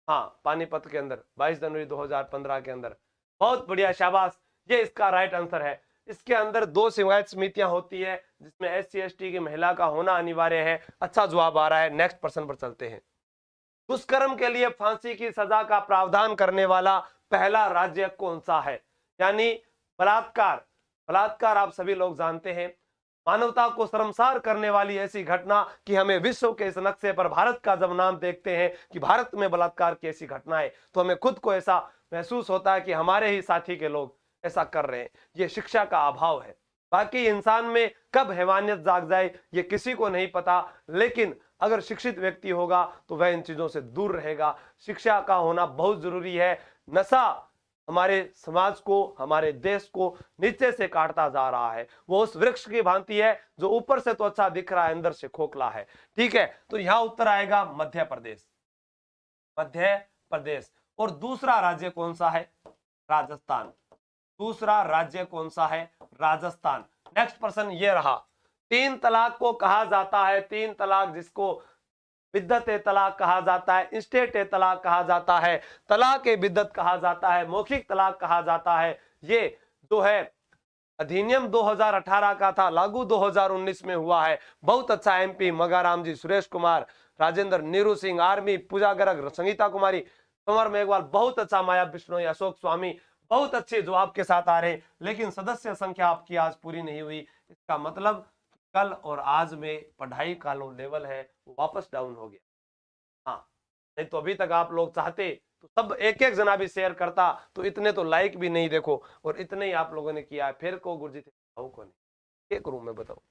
हाँ पानीपत के अंदर 22 जनवरी 2015 के अंदर, बहुत बढ़िया, शाबाश, ये इसका राइट आंसर है। इसके अंदर 2 शिकायत समितियां होती है, जिसमें SC ST की महिला का होना अनिवार्य है। अच्छा जवाब आ रहा है, नेक्स्ट प्रश्न पर चलते हैं। दुष्कर्म के लिए फांसी की सजा का प्रावधान करने वाला पहला राज्य कौन सा है? यानी बलात्कार, बलात्कार आप सभी लोग जानते हैं, मानवता को शर्मसार करने वाली ऐसी घटना कि हमें विश्व के इस नक्शे पर भारत का जब नाम देखते हैं कि भारत में बलात्कार की ऐसी घटना है, तो हमें खुद को ऐसा महसूस होता है कि हमारे ही साथी के लोग ऐसा कर रहे हैं। ये शिक्षा का अभाव है। बाकी इंसान में कब हैवानियत जाग जाए ये किसी को नहीं पता, लेकिन अगर शिक्षित व्यक्ति होगा तो वह इन चीजों से दूर रहेगा। शिक्षा का होना बहुत जरूरी है। नशा हमारे समाज को, हमारे देश को नीचे से काटता जा रहा है। वो उस वृक्ष की भांति है जो ऊपर से तो अच्छा दिख रहा है, अंदर से खोखला है। ठीक है, तो यहां उत्तर आएगा मध्य प्रदेश, मध्य प्रदेश। और दूसरा राज्य कौन सा है? राजस्थान। दूसरा राज्य कौन सा है? राजस्थान। नेक्स्ट प्रश्न ये रहा, 3 तलाक को कहा जाता है, 3 तलाक जिसको बिद्दत ए तलाक कहा जाता है, इंस्टेट ए तलाक कहा जाता है, तलाक ए बिद्दत कहा जाता है, मौखिक तलाक कहा जाता है। ये जो है अधिनियम 2018 का था, लागू 2019 में हुआ है। बहुत अच्छा, MP मगाराम जी, सुरेश कुमार, राजेंद्र, नीरू सिंह, आर्मी, पूजा गर्ग, संगीता कुमारी, कंवर मेघवाल, बहुत अच्छा, माया बिश्नोई, अशोक स्वामी, बहुत अच्छे जवाब के साथ आ रहे। लेकिन सदस्य संख्या आपकी आज पूरी नहीं हुई, इसका मतलब कल और आज में पढ़ाई का जो लेवल है वो वापस डाउन हो गया। हाँ, नहीं तो अभी तक आप लोग चाहते तो सब एक एक जना भी शेयर करता, तो इतने तो लाइक भी नहीं देखो, और इतने ही आप लोगों ने किया है। फिर को गुरजी थे को नहीं, क्या करूं मैं बताओ।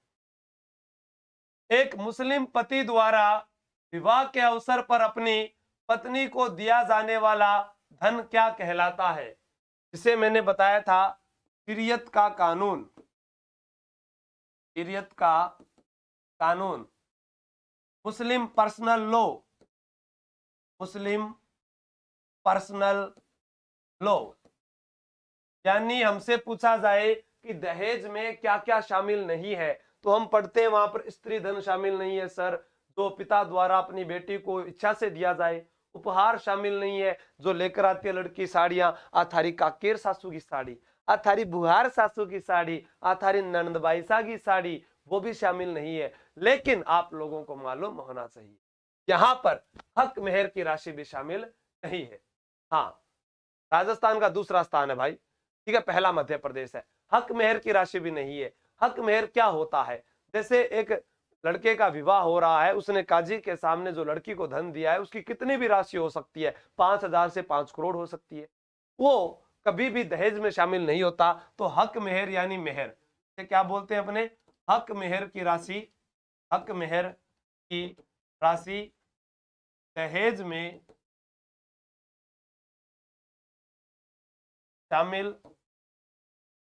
एक मुस्लिम पति द्वारा विवाह के अवसर पर अपनी पत्नी को दिया जाने वाला धन क्या कहलाता है? जिसे मैंने बताया था शरीयत का कानून, शरीयत का कानून, मुस्लिम पर्सनल लॉ, मुस्लिम पर्सनल लॉ। यानी हमसे पूछा जाए कि दहेज में क्या क्या शामिल नहीं है, तो हम पढ़ते हैं वहां पर स्त्री धन शामिल नहीं है सर, जो पिता द्वारा अपनी बेटी को इच्छा से दिया जाए। उपहार शामिल नहीं है, जो लेकर आती है लड़की साड़ियां, आ थारी काकेर सासू की साड़ी, आ थारी बुहार सासू की साड़ी, आ थारी नंदबाईसा की साड़ी, वो भी शामिल नहीं है। लेकिन आप लोगों को मालूम होना चाहिए यहां पर हक मेहर की राशि भी शामिल नहीं है। हाँ, राजस्थान का दूसरा स्थान है भाई, ठीक है, पहला मध्य प्रदेश है। हक मेहर की राशि भी नहीं है। हक मेहर क्या होता है? जैसे एक लड़के का विवाह हो रहा है, उसने काजी के सामने जो लड़की को धन दिया है, उसकी कितनी भी राशि हो सकती है, 5,000 से 5 करोड़ हो सकती है, वो कभी भी दहेज में शामिल नहीं होता। तो हक मेहर यानी मेहर, क्या बोलते हैं अपने, हक मेहर की राशि, हक मेहर की राशि दहेज में शामिल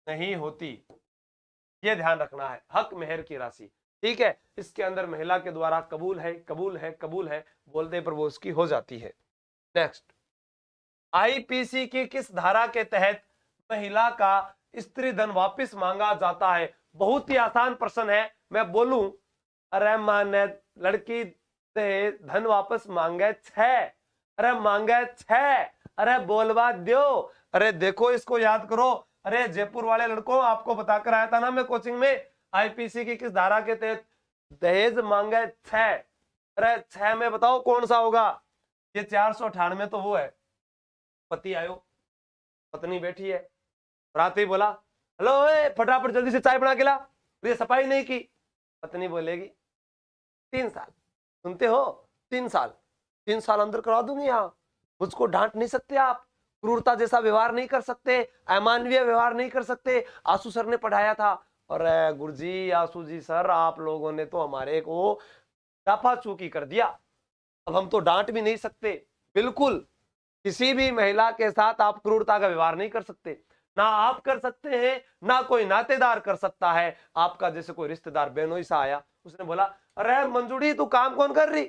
नहीं होती, ये ध्यान रखना है। हक मेहर की राशि, ठीक है, इसके अंदर महिला के द्वारा कबूल है, कबूल है, कबूल है बोलते पर वो उसकी हो जाती है। नेक्स्ट, आईपीसी की किस धारा के तहत महिला का स्त्री धन वापस मांगा जाता है? बहुत ही आसान प्रश्न है, मैं बोलूं, अरे माने लड़की से धन वापस मांगे 6, अरे मांगे 6, अरे बोलवा दो, अरे देखो इसको याद करो, अरे जयपुर वाले लड़कों आपको बताकर आया था ना मैं कोचिंग में, आईपीसी की किस धारा के तहत दहेज मांगे 6, अरे 6 में बताओ कौन सा होगा? ये 498 तो वो है, पति आयो, पत्नी बैठी है, रात ही बोला हेलो फटाफट जल्दी से चाय बना के ला, ये सफाई नहीं की, पत्नी बोलेगी 3 साल, सुनते हो, 3 साल, 3 साल अंदर करा दूंगी, यहाँ मुझको डांट नहीं सकते आप, क्रूरता जैसा व्यवहार नहीं कर सकते, अमानवीय व्यवहार नहीं कर सकते। आंसू सर ने पढ़ाया था, और गुरुजी आंसू जी सर आप लोगों ने तो हमारे को दाफा चूकी कर दिया, अब हम तो डांट भी नहीं सकते। बिल्कुल किसी भी महिला के साथ आप क्रूरता का व्यवहार नहीं कर सकते, ना आप कर सकते हैं ना कोई नातेदार कर सकता है। आपका जैसे कोई रिश्तेदार बेनोई सा आया, उसने बोला अरे मंजूड़ी तू काम कौन कर रही,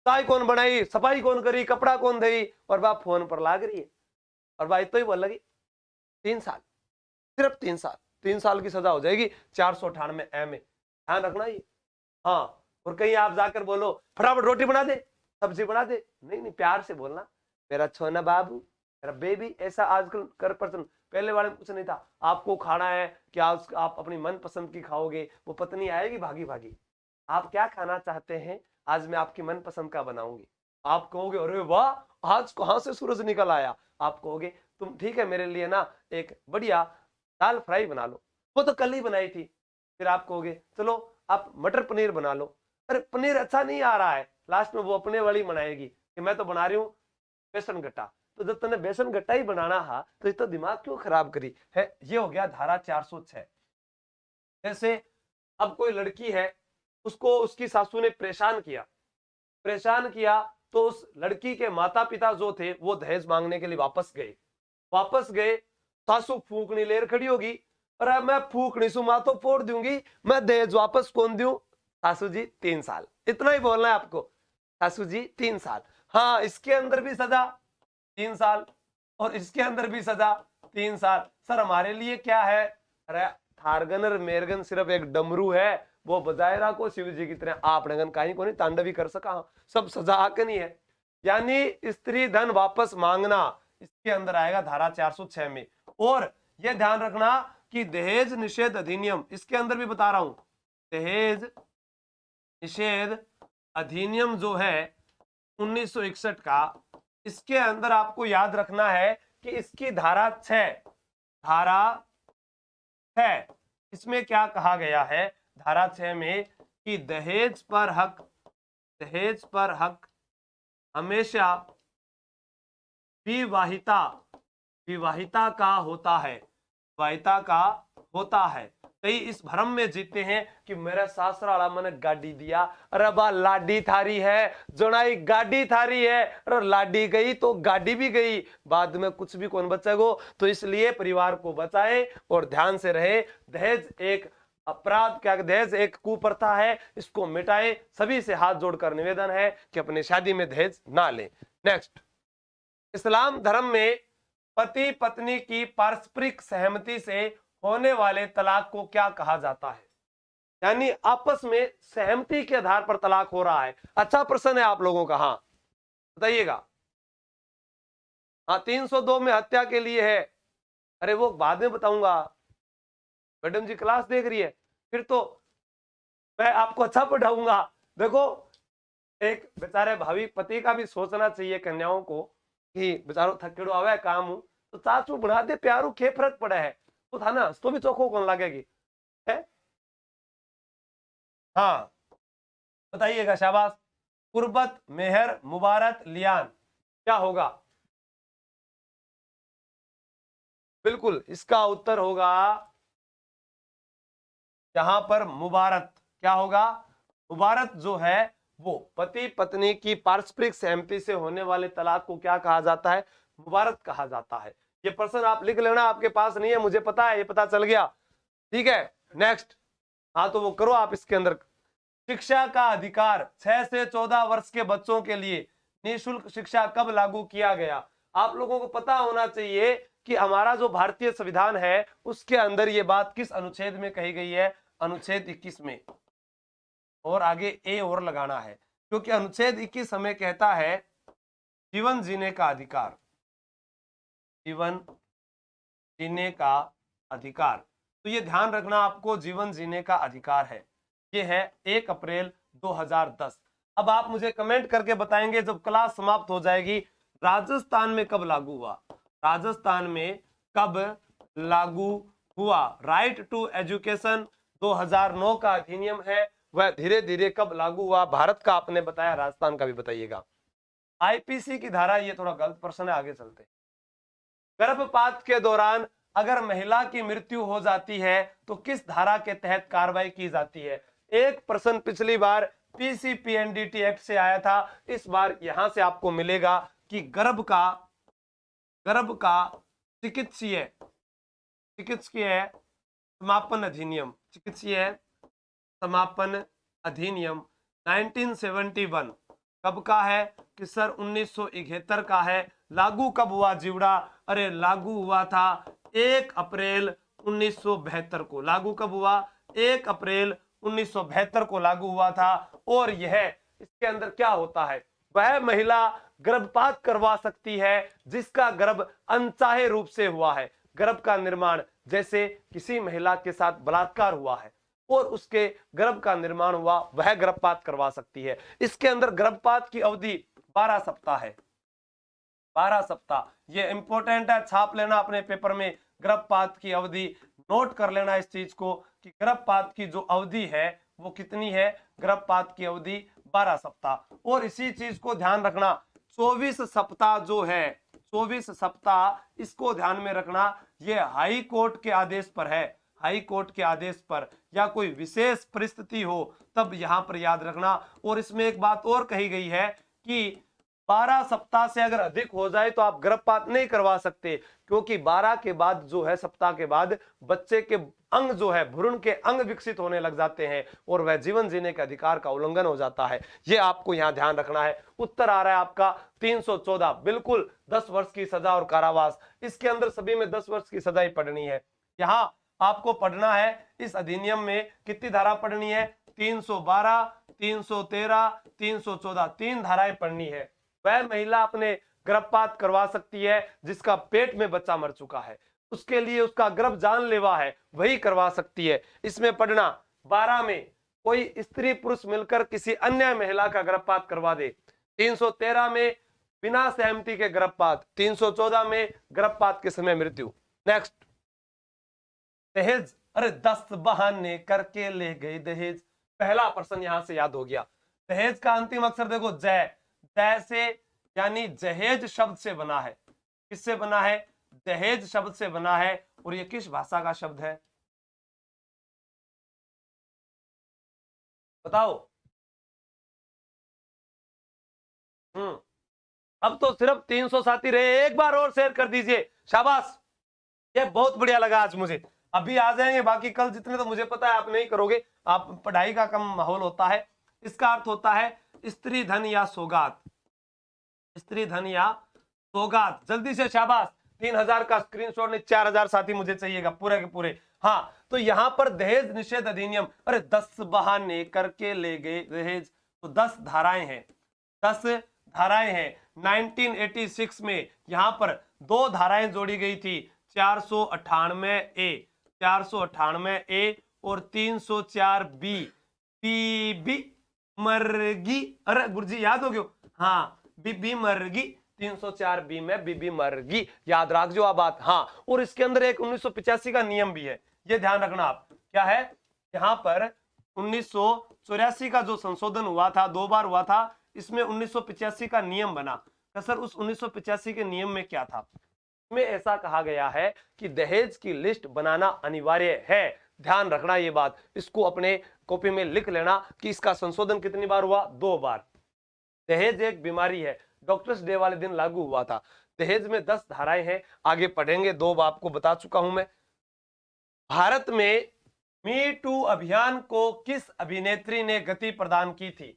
चाय कौन बनाई, सफाई कौन करी, कपड़ा कौन दई, और बाप फोन पर लाग रही है, और भाई तो ही बोल लगी 3 साल, सिर्फ 3 साल, 3 साल की सजा हो जाएगी 498 ए में, ध्यान रखना ये। हाँ, और कहीं आप जाकर बोलो फटाफट रोटी बना दे, सब्जी बना दे, नहीं नहीं, प्यार से बोलना, मेरा छोना बाबू, मेरा बेबी, ऐसा आजकल कर पर्सन, पहले वाले में कुछ नहीं था। आपको खाना है कि आप अपनी मनपसंद की खाओगे, वो पत्नी आएगी भागी भागी, आप क्या खाना चाहते हैं, आज मैं आपकी मनपसंद का बनाऊंगी, आप कहोगे अरे वाह आज कहां से सूरज निकल आया, आप कहोगे तुम ठीक है मेरे लिए ना एक बढ़िया दाल फ्राई बना लो, वो तो कल ही बनाई थी, फिर आप कहोगे चलो आप मटर पनीर बना लो, अरे पनीर अच्छा नहीं आ रहा है, लास्ट में वो अपने वाली बनाएगी कि मैं तो बना रही हूँ बेसन गट्टा, तो जब तुमने बेसन गट्टा ही बनाना है तो इतना दिमाग क्यों खराब करी है। ये हो गया धारा 406। जैसे अब कोई लड़की है, उसको उसकी सासू ने परेशान किया, तो उस लड़की के माता पिता जो थे वो दहेज मांगने के लिए वापस गए, सासू फूकनी लेर खड़ी होगी, अरे मैं फूकनी सु मां तो फोड़ दूंगी, मैं दहेज वापस कौन दूं, सासू जी 3 साल, इतना ही बोलना है आपको, सासू जी 3 साल। हाँ, इसके अंदर भी सजा 3 साल, और इसके अंदर भी सजा 3 साल। सर हमारे लिए क्या है, अरे थारगन और मेरगन सिर्फ एक डमरू है, वो बजाय रहा को शिव जी की तरह, आप नगन कहीं को नहीं तांडवी कर सका, सब सजा आके नहीं है। यानी स्त्री धन वापस मांगना इसके अंदर आएगा धारा 406 में। और यह ध्यान रखना कि दहेज निषेध अधिनियम, इसके अंदर भी बता रहा हूं, दहेज निषेध अधिनियम जो है 1961 का, इसके अंदर आपको याद रखना है कि इसकी धारा 6 इसमें क्या कहा गया है, धारा 6 में कि दहेज पर हक हमेशा विवाहिता का होता है। कई इस भ्रम में जीते हैं कि मेरा सासरा वाला मैंने गाड़ी दिया, अरे बा लाडी थारी है, जोनाई गाड़ी थारी है, अरे लाडी गई तो गाड़ी भी गई, बाद में कुछ भी कौन बचेगो। तो इसलिए परिवार को बचाए और ध्यान से रहे, दहेज एक अपराध, क्या दहेज एक कुप्रथा है, इसको मिटाए। सभी से हाथ जोड़कर निवेदन है कि अपनी शादी में दहेज ना ले। नेक्स्ट, इस्लाम धर्म में पति पत्नी की पारस्परिक सहमति से होने वाले तलाक को क्या कहा जाता है? यानी आपस में सहमति के आधार पर तलाक हो रहा है। अच्छा प्रश्न है आप लोगों का, हाँ बताइएगा। हाँ 302 में हत्या के लिए है, अरे वो बाद में बताऊंगा, मैडम जी क्लास देख रही है, फिर तो मैं आपको अच्छा पढ़ाऊंगा। देखो एक बेचारे भावी पति का भी सोचना चाहिए कन्याओं को कि बेचारो थकेड़ो आवे काम हूं तो चाचू बना दे प्यारू के फर्क पड़ा है, तो था ना तो भी चोखो कौन लगेगी है? हाँ बताइएगा, शाबाश। कुर्बत, मेहर, मुबारक, लियान, क्या होगा? बिल्कुल इसका उत्तर होगा यहां पर मुबारक। क्या होगा? मुबारक जो है वो पति पत्नी की पारस्परिक सहमति से होने वाले तलाक को क्या कहा जाता है? मुबारक कहा जाता है। ये प्रश्न आप लिख लेना, आपके पास नहीं है मुझे पता है, ये पता चल गया, ठीक है। नेक्स्ट, हाँ तो वो करो आप इसके अंदर। शिक्षा का अधिकार 6 से 14 वर्ष के बच्चों के लिए निःशुल्क शिक्षा कब लागू किया गया? आप लोगों को पता होना चाहिए कि हमारा जो भारतीय संविधान है उसके अंदर ये बात किस अनुच्छेद में कही गई है? अनुच्छेद 21 में। और आगे ए और लगाना है, क्योंकि अनुच्छेद 21 हमें कहता है जीवन जीने का अधिकार, जीवन जीने का अधिकार। तो ये ध्यान रखना आपको, जीवन जीने का अधिकार है, ये है 1 अप्रैल 2010। अब आप मुझे कमेंट करके बताएंगे जब क्लास समाप्त हो जाएगी, राजस्थान में कब लागू हुआ? राजस्थान में कब लागू हुआ? राइट टू एजुकेशन 2009 का अधिनियम है, वह धीरे धीरे कब लागू हुआ? भारत का आपने बताया, राजस्थान का भी बताइएगा। आईपीसी की धारा, ये थोड़ा गलत प्रश्न है, आगे चलते। गर्भपात के दौरान अगर महिला की मृत्यु हो जाती है तो किस धारा के तहत कार्रवाई की जाती है? एक प्रश्न पिछली बार पीसीपीएनडीटी एक्ट से आया था, इस बार यहां से आपको मिलेगा कि गर्भ का चिकित्सीय समापन अधिनियम, चिकित्सीय समापन अधिनियम 1971 कब का है? कि सर 1971 का है। लागू कब हुआ जीवड़ा? अरे लागू हुआ था 1 अप्रैल 1972 को। लागू कब हुआ? 1 अप्रैल 1972 को लागू हुआ था। और यह इसके अंदर क्या होता है? वह महिला गर्भपात करवा सकती है जिसका गर्भ अनचाहे रूप से हुआ है। गर्भ का निर्माण, जैसे किसी महिला के साथ बलात्कार हुआ है और उसके गर्भ का निर्माण हुआ, वह गर्भपात करवा सकती है। इसके अंदर गर्भपात की अवधि 12 सप्ताह है। 12 सप्ताह, ये इंपॉर्टेंट है, छाप लेना अपने पेपर में। गर्भपात की अवधि नोट कर लेना इस चीज को कि गर्भपात की जो अवधि है वो कितनी है? गर्भपात की अवधि 12 सप्ताह। और इसी चीज को ध्यान रखना, 24 सप्ताह जो है, 24 सप्ताह, इसको ध्यान में रखना। ये हाई कोर्ट के आदेश पर है, हाई कोर्ट के आदेश पर, या कोई विशेष परिस्थिति हो तब यहां पर याद रखना। और इसमें एक बात और कही गई है कि 12 सप्ताह से अगर अधिक हो जाए तो आप गर्भपात नहीं करवा सकते, क्योंकि 12 के बाद जो है, सप्ताह के बाद बच्चे के अंग जो है, भ्रूण के अंग विकसित होने लग जाते हैं और वह जीवन जीने के अधिकार का उल्लंघन हो जाता है। यह आपको यहां ध्यान रखना है। उत्तर आ रहा है आपका 314, बिल्कुल 10 वर्ष की सजा और कारावास। इसके अंदर सभी में 10 वर्ष की सजा ही पढ़नी है। यहां आपको पढ़ना है इस अधिनियम में कितनी धारा पढ़नी है? 312, 313, 314, 3 धाराएं पढ़नी है। वह महिला अपने गर्भपात करवा सकती है जिसका पेट में बच्चा मर चुका है, उसके लिए उसका गर्भ जानलेवा है, वही करवा सकती है। इसमें पढ़ना 12 में कोई स्त्री पुरुष मिलकर किसी अन्य महिला का गर्भपात करवा दे, 313 में बिना सहमति के गर्भपात, 314 में गर्भपात के समय मृत्यु। नेक्स्ट, दहेज, अरे 10 बहाने करके ले गए दहेज। पहला प्रश्न यहां से याद हो गया। दहेज का अंतिम अक्षर देखो, जय, जय से यानी जहेज शब्द से बना है। किससे बना है? दहेज शब्द से बना है। और ये किस भाषा का शब्द है बताओ? अब तो सिर्फ 300 साथी रहे, एक बार और शेयर कर दीजिए, शाबाश। ये बहुत बढ़िया लगा आज मुझे। अभी आ जाएंगे बाकी, कल जितने तो मुझे पता है आप नहीं करोगे, आप पढ़ाई का कम माहौल होता है। इसका अर्थ होता है स्त्री धन या सौगात, स्त्री धन या सौगात। जल्दी से शाबाश, 3000 का स्क्रीनशॉट नहीं, 4000 साथी मुझे चाहिएगा पूरे के पूरे। हाँ, तो यहां पर दहेज निषेध अधिनियम, अरे 10 बहाने करके ले गए दहेज, तो 10 धाराएं हैं, 10 धाराएं हैं। 1986 में यहां पर 2 धाराएं जोड़ी गई थी, 498 ए, 498 ए और 304 बी, बीबी मरगी, अरे गुरुजी याद हो गयो, हाँ बीबी मरगी, 304 बी में बीबी मरगी, याद रख जो आप बात। हाँ, और इसके अंदर एक 1985 का नियम भी है, ये ध्यान रखना आप, क्या है यहां पर 1984 का जो संशोधन हुआ था, 2 बार हुआ था, इसमें 1985 का नियम बना। तो सर उस 1985 के नियम में क्या था, में ऐसा कहा गया है कि दहेज की लिस्ट बनाना अनिवार्य है। ध्यान रखना ये बात, इसको अपने कॉपी में लिख लेना कि इसका संशोधन कितनी बार हुआ, 2 बार। दहेज एक बीमारी है, डॉक्टर्स डे वाले दिन लागू हुआ था। दहेज में 10 धाराएं हैं, आगे पढ़ेंगे, 2 आपको बता चुका हूं मैं। भारत में मी टू अभियान को किस अभिनेत्री ने गति प्रदान की थी,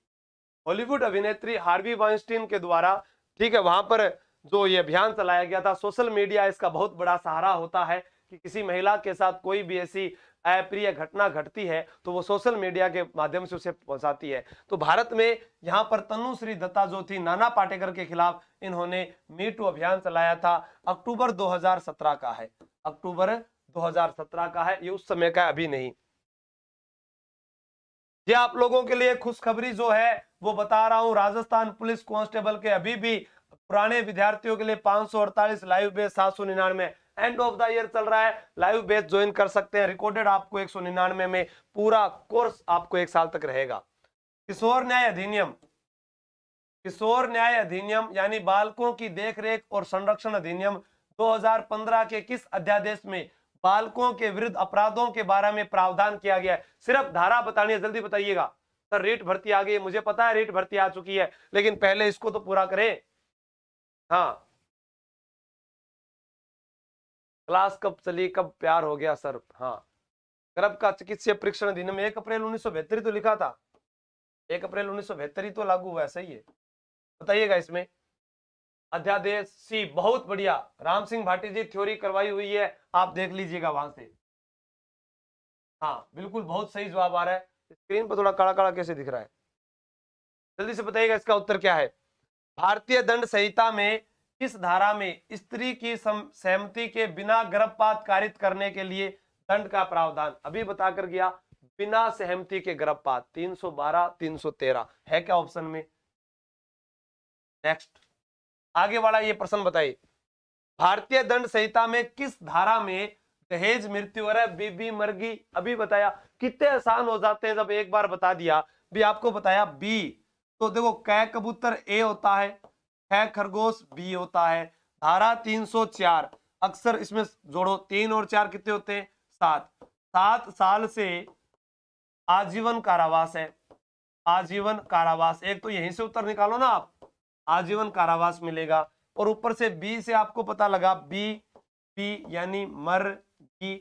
हॉलीवुड अभिनेत्री हार्वी वाइनस्टीन के द्वारा, ठीक है। वहां पर जो ये अभियान चलाया गया था, सोशल मीडिया इसका बहुत बड़ा सहारा होता है कि किसी महिला के साथ कोई भी ऐसी अप्रिय घटना घटती है तो वो सोशल मीडिया के माध्यम से उसे पहुंचाती है। तो भारत में यहाँ पर तनुश्री दत्ता जो थी, नाना पाटेकर के खिलाफ इन्होंने मी टू अभियान चलाया था। अक्टूबर 2017 का है, अक्टूबर 2017 का है, ये उस समय का अभी नहीं। ये आप लोगों के लिए खुशखबरी जो है वो बता रहा हूं, राजस्थान पुलिस कांस्टेबल के अभी भी पुराने विद्यार्थियों के लिए 548 live base, 799 end of the year चल रहा है, लाइव बेस ज्वाइन कर सकते हैं। रिकॉर्डेड आपको 199 में, पूरा कोर्स आपको 1 साल तक रहेगा। किशोर न्याय अधिनियम, किशोर न्याय अधिनियम यानी बालकों की देखरेख और संरक्षण अधिनियम 2015 के किस अध्यादेश में बालकों के विरुद्ध अपराधों के बारे में प्रावधान किया गया है? सिर्फ धारा बतानी है, जल्दी बताइएगा। सर रेट भर्ती आ गई, मुझे पता है रेट भर्ती आ चुकी है, लेकिन पहले इसको तो पूरा करें। हाँ, क्लास कब चली, कब प्यार हो गया सर? हाँ, गर्भ का चिकित्सीय परीक्षण अधिनियम 1 अप्रैल 1972 तो लिखा था, 1 अप्रैल 1972 तो लागू हुआ है, सही है। बताइएगा इसमें अध्यादेश सी, बहुत बढ़िया, राम सिंह भाटी जी थ्योरी करवाई हुई है, आप देख लीजिएगा वहां से। हाँ बिल्कुल, बहुत सही जवाब आ रहा है। स्क्रीन पर थोड़ा काला काला कैसे दिख रहा है, जल्दी से बताइएगा इसका उत्तर क्या है। भारतीय दंड संहिता में किस धारा में स्त्री की सहमति के बिना गर्भपात कारित करने के लिए दंड का प्रावधान, अभी बताकर गया, बिना सहमति के गर्भपात, 312 313 है क्या ऑप्शन में? नेक्स्ट, आगे वाला ये प्रश्न बताइए, भारतीय दंड संहिता में किस धारा में दहेज मृत्यु, अरे बीबी मरगी, अभी बताया, कितने आसान हो जाते हैं जब एक बार बता दिया। भी आपको बताया बी, तो देखो कै कबूतर ए होता है, है खरगोश बी होता है। धारा 304, अक्सर इसमें जोड़ो, 3 और 4 कितने होते हैं? 7, 7 साल से आजीवन कारावास है, आजीवन कारावास, एक तो यहीं से उत्तर निकालो ना आप, आजीवन कारावास मिलेगा। और ऊपर से बी से आपको पता लगा, बी बी यानी मरगी,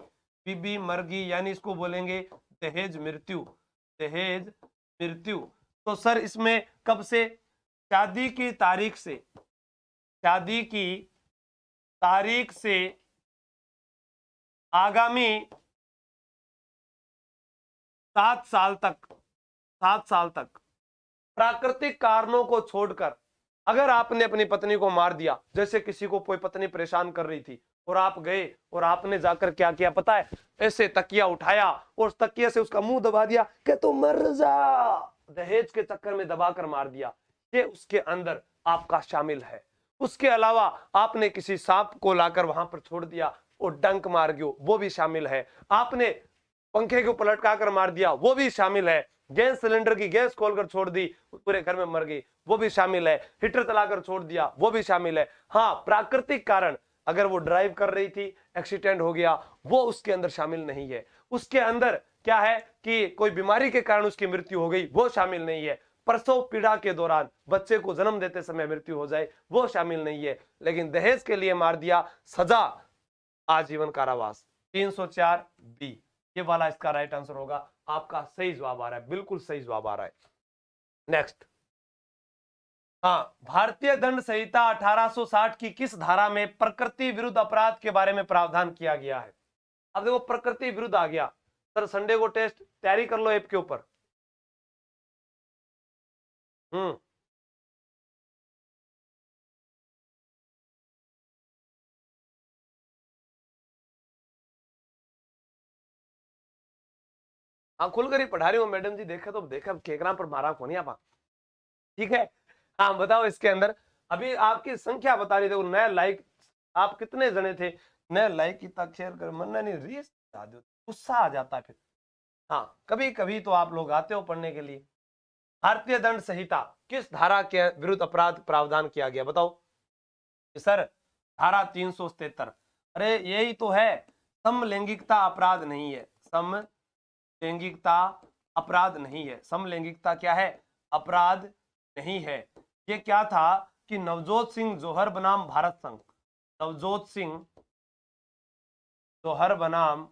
बीबी मरगी यानी इसको बोलेंगे दहेज मृत्यु, दहेज मृत्यु। तो सर इसमें कब से, शादी की तारीख से, शादी की तारीख से आगामी 7 साल तक, 7 साल तक प्राकृतिक कारणों को छोड़कर अगर आपने अपनी पत्नी को मार दिया, जैसे किसी को कोई पत्नी परेशान कर रही थी और आप गए और आपने जाकर क्या किया पता है, ऐसे तकिया उठाया और उस तकिया से उसका मुंह दबा दिया कि तू मर जा, दहेज के चक्कर में दबाकर मार दिया, ये उसके अंदर आपका शामिल है। उसके अलावा आपने किसी सांप को लाकर वहां पर छोड़ दिया और डंक मार गयो, वो भी शामिल है। आपने पंखे को पलटका कर मार दिया, वो भी शामिल है। गैस सिलेंडर की गैस खोलकर छोड़ दी, पूरे घर में मर गई, वो भी शामिल है। हीटर चलाकर छोड़ दिया, वो भी शामिल है। हाँ, प्राकृतिक कारण, अगर वो ड्राइव कर रही थी, एक्सीडेंट हो गया, वो उसके अंदर शामिल नहीं है। उसके अंदर क्या है कि कोई बीमारी के कारण उसकी मृत्यु हो गई, वो शामिल नहीं है। प्रसव पीड़ा के दौरान बच्चे को जन्म देते समय मृत्यु हो जाए, वो शामिल नहीं है। लेकिन दहेज के लिए मार दिया, सजा आजीवन कारावास, 304 बी, ये वाला इसका राइट आंसर होगा। आपका सही जवाब आ रहा है, बिल्कुल सही जवाब आ रहा है। नेक्स्ट, हाँ, भारतीय दंड संहिता 1860 की किस धारा में प्रकृति विरुद्ध अपराध के बारे में प्रावधान किया गया है? अब देखो प्रकृति विरुद्ध आ गया। सर संडे को टेस्ट तैयारी कर लो ऐप के ऊपर। हाँ खुल कर ही पढ़ा रही हूँ मैडम जी, देखा तो देखा केकरा पर मारा को नहीं आप। ठीक है। हाँ बताओ इसके अंदर अभी आपकी संख्या बता रही, देखो नया लाइक आप कितने जने थे, नया लाइक की तक शेयर कर मन नहीं रीस गुस्सा आ जाता है फिर। हाँ कभी कभी तो आप लोग आते हो पढ़ने के लिए। भारतीय दंड संहिता किस धारा के विरुद्ध अपराध प्रावधान किया गया बताओ सर। धारा 377। अरे यही तो है, समलैंगिकता अपराध नहीं है, समलैंगिकता अपराध नहीं है। समलैंगिकता क्या है, अपराध नहीं है। ये क्या था कि नवजोत सिंह जोहर बनाम भारत संघ, नवजोत सिंह जोहर बनाम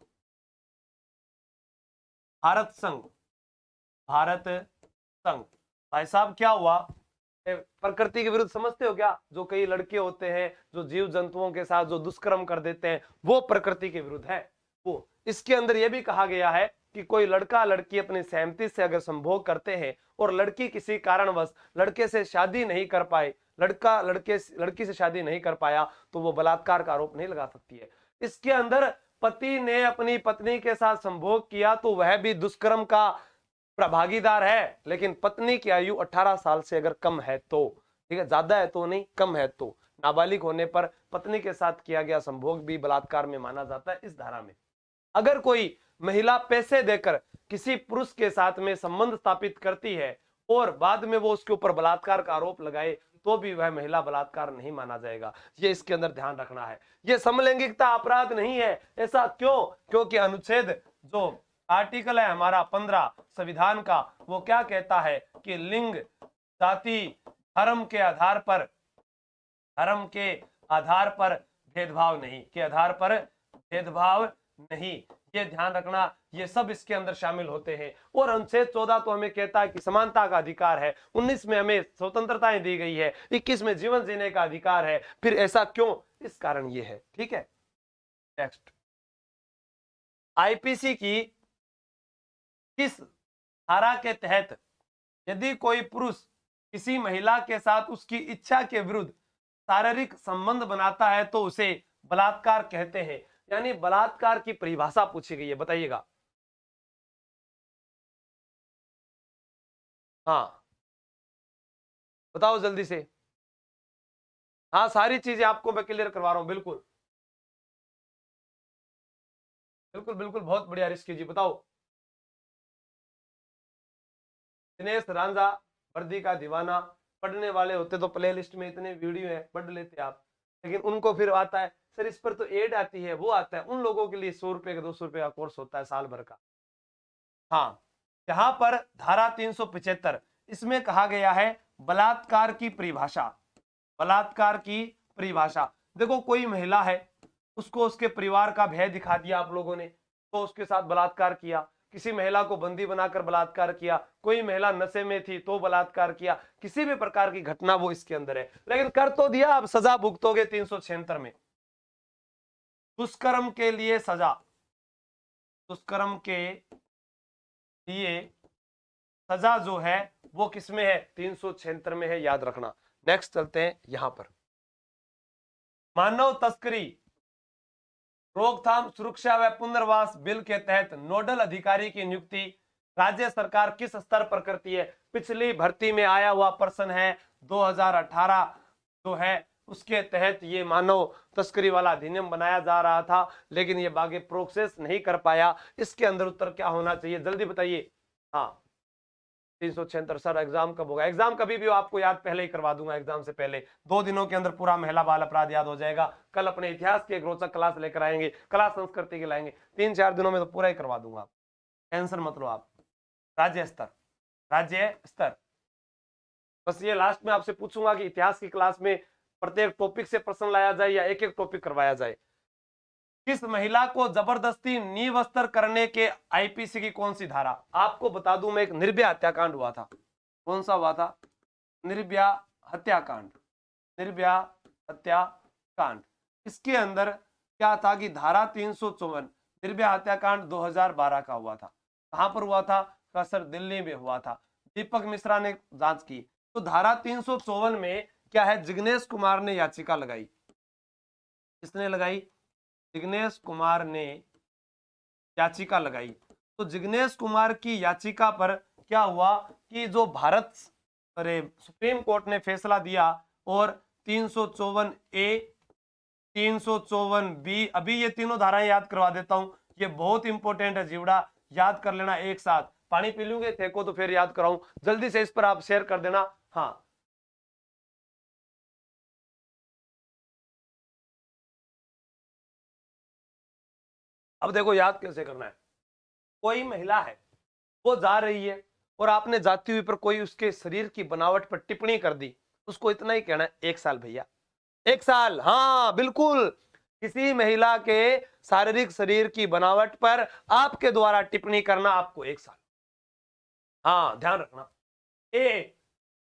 भारत संघ, भारत संघ। भाई साहब क्या हुआ, प्रकृति के विरुद्ध समझते हो क्या, जो कई लड़के होते हैं जो जीव जंतुओं के साथ जो दुष्कर्म कर देते हैं वो प्रकृति के विरुद्ध है। वो इसके अंदर यह भी कहा गया है कि कोई लड़का लड़की अपनी सहमति से अगर संभोग करते हैं और लड़की किसी कारणवश लड़के से शादी नहीं कर पाए, लड़का लड़की से शादी नहीं कर पाया, तो वो बलात्कार का आरोप नहीं लगा सकती है। इसके अंदर पति ने अपनी पत्नी के साथ संभोग किया तो वह भी दुष्कर्म का भागीदार है, लेकिन पत्नी की आयु 18 साल से अगर कम है तो, ठीक है, ज्यादा है तो नहीं, कम है तो, नाबालिग होने पर पत्नी के साथ किया गया संभोग भी बलात्कार में माना जाता है इस धारा में। अगर कोई महिला पैसे देकर किसी पुरुष के साथ में संबंध स्थापित करती है और बाद में वो उसके ऊपर बलात्कार का आरोप लगाए तो भी वह महिला बलात्कार नहीं माना जाएगा। ये इसके अंदर ध्यान रखना है। ये समलैंगिकता अपराध नहीं है। ऐसा क्यों, क्योंकि अनुच्छेद जो आर्टिकल है हमारा 15 संविधान का, वो क्या कहता है कि लिंग, जाति, धर्म के आधार पर, धर्म के आधार पर भेदभाव नहीं, के आधार पर भेदभाव नहीं। ये ध्यान रखना, ये सब इसके अंदर शामिल होते हैं। और अनुच्छेद 14 तो हमें कहता है कि समानता का अधिकार है, 19 में हमें स्वतंत्रताएं दी गई है, 21 में जीवन जीने का अधिकार है। फिर ऐसा क्यों, इस कारण ये है। ठीक है, नेक्स्ट, आईपीसी की किस धारा के तहत यदि कोई पुरुष किसी महिला के साथ उसकी इच्छा के विरुद्ध शारीरिक संबंध बनाता है तो उसे बलात्कार कहते हैं। यानी बलात्कार की परिभाषा पूछी गई है, बताइएगा। हाँ बताओ जल्दी से। हाँ सारी चीजें आपको मैं क्लियर करवा रहा हूं, बिल्कुल बिल्कुल बिल्कुल, बहुत बढ़िया ऋषि जी, बताओ। दिनेश रांझा, वर्दी का दीवाना, पढ़ने वाले होते तो प्ले लिस्ट में इतने वीडियो है पढ़ लेते आप, लेकिन उनको फिर आता है सर इस पर तो एड आती है, वो आता है, उन लोगों के लिए 100 रुपए का 200 रुपए का कोर्स होता है साल भर का। हाँ यहाँ पर धारा 375 इसमें कहा गया है बलात्कार की परिभाषा, बलात्कार की परिभाषा। देखो कोई महिला है, उसको उसके परिवार का भय दिखा दिया आप लोगों ने तो उसके साथ बलात्कार किया, किसी महिला को बंदी बनाकर बलात्कार किया, कोई महिला नशे में थी तो बलात्कार किया, किसी भी प्रकार की घटना वो इसके अंदर है, लेकिन कर तो दिया, अब सजा भुगतोगे 376 में। दुष्कर्म के लिए सजा, दुष्कर्म के लिए सजा जो है वो किसमें है, 376 में है, याद रखना। नेक्स्ट चलते हैं यहां पर, मानव तस्करी रोकथाम सुरक्षा व पुनर्वास बिल के तहत नोडल अधिकारी की नियुक्ति राज्य सरकार किस स्तर पर करती है। पिछली भर्ती में आया हुआ प्रश्न है, 2018 जो है उसके तहत ये मानव तस्करी वाला अधिनियम बनाया जा रहा था, लेकिन ये आगे प्रोसेस नहीं कर पाया। इसके अंदर उत्तर क्या होना चाहिए, जल्दी बताइए। हाँ 376 सर, एग्जाम कब होगा, एग्जाम कभी भी आपको याद पहले ही करवा दूंगा, एग्जाम से पहले 2 दिनों के अंदर पूरा महिला बाल अपराध याद हो जाएगा। कल अपने इतिहास की एक रोचक क्लास लेकर आएंगे, कला संस्कृति की लाएंगे, 3-4 दिनों में तो पूरा ही करवा दूंगा, टेंशन मत लो आप। राज्य स्तर, राज्य स्तर, बस ये लास्ट में आपसे पूछूंगा कि इतिहास की क्लास में प्रत्येक टॉपिक से प्रश्न लाया जाए या एक एक टॉपिक करवाया जाए। किस महिला को जबरदस्ती नींव स्तर करने के आईपीसी की कौन सी धारा, आपको बता दूं मैं, एक निर्भया हत्याकांड हुआ था, कौन सा हुआ था, निर्भया हत्याकांड, निर्भया हत्याकांड। इसके अंदर क्या था कि धारा 354 निर्भया हत्याकांड 2012 का हुआ था। कहां पर हुआ था? सर दिल्ली में हुआ था। दीपक मिश्रा ने जांच की। तो धारा 354 में क्या है? जिग्नेश कुमार ने याचिका लगाई। किसने लगाई? जिग्नेश कुमार ने याचिका लगाई। तो जिग्नेश कुमार की याचिका पर क्या हुआ कि जो भारत अरे सुप्रीम कोर्ट ने फैसला दिया और 354A 354B, अभी ये तीनों धाराएं याद करवा देता हूं, ये बहुत इंपॉर्टेंट है जीवड़ा, याद कर लेना एक साथ। पानी पी लूंगे थे को तो फिर याद कराऊं, जल्दी से इस पर आप शेयर कर देना। हाँ, अब देखो याद कैसे करना है। कोई महिला है, वो जा रही है और आपने जाती हुई पर कोई उसके शरीर की बनावट पर टिप्पणी कर दी, उसको इतना ही कहना है 1 साल भैया, 1 साल। हाँ बिल्कुल, किसी महिला के शारीरिक शरीर की बनावट पर आपके द्वारा टिप्पणी करना, आपको 1 साल। हाँ ध्यान रखना, ए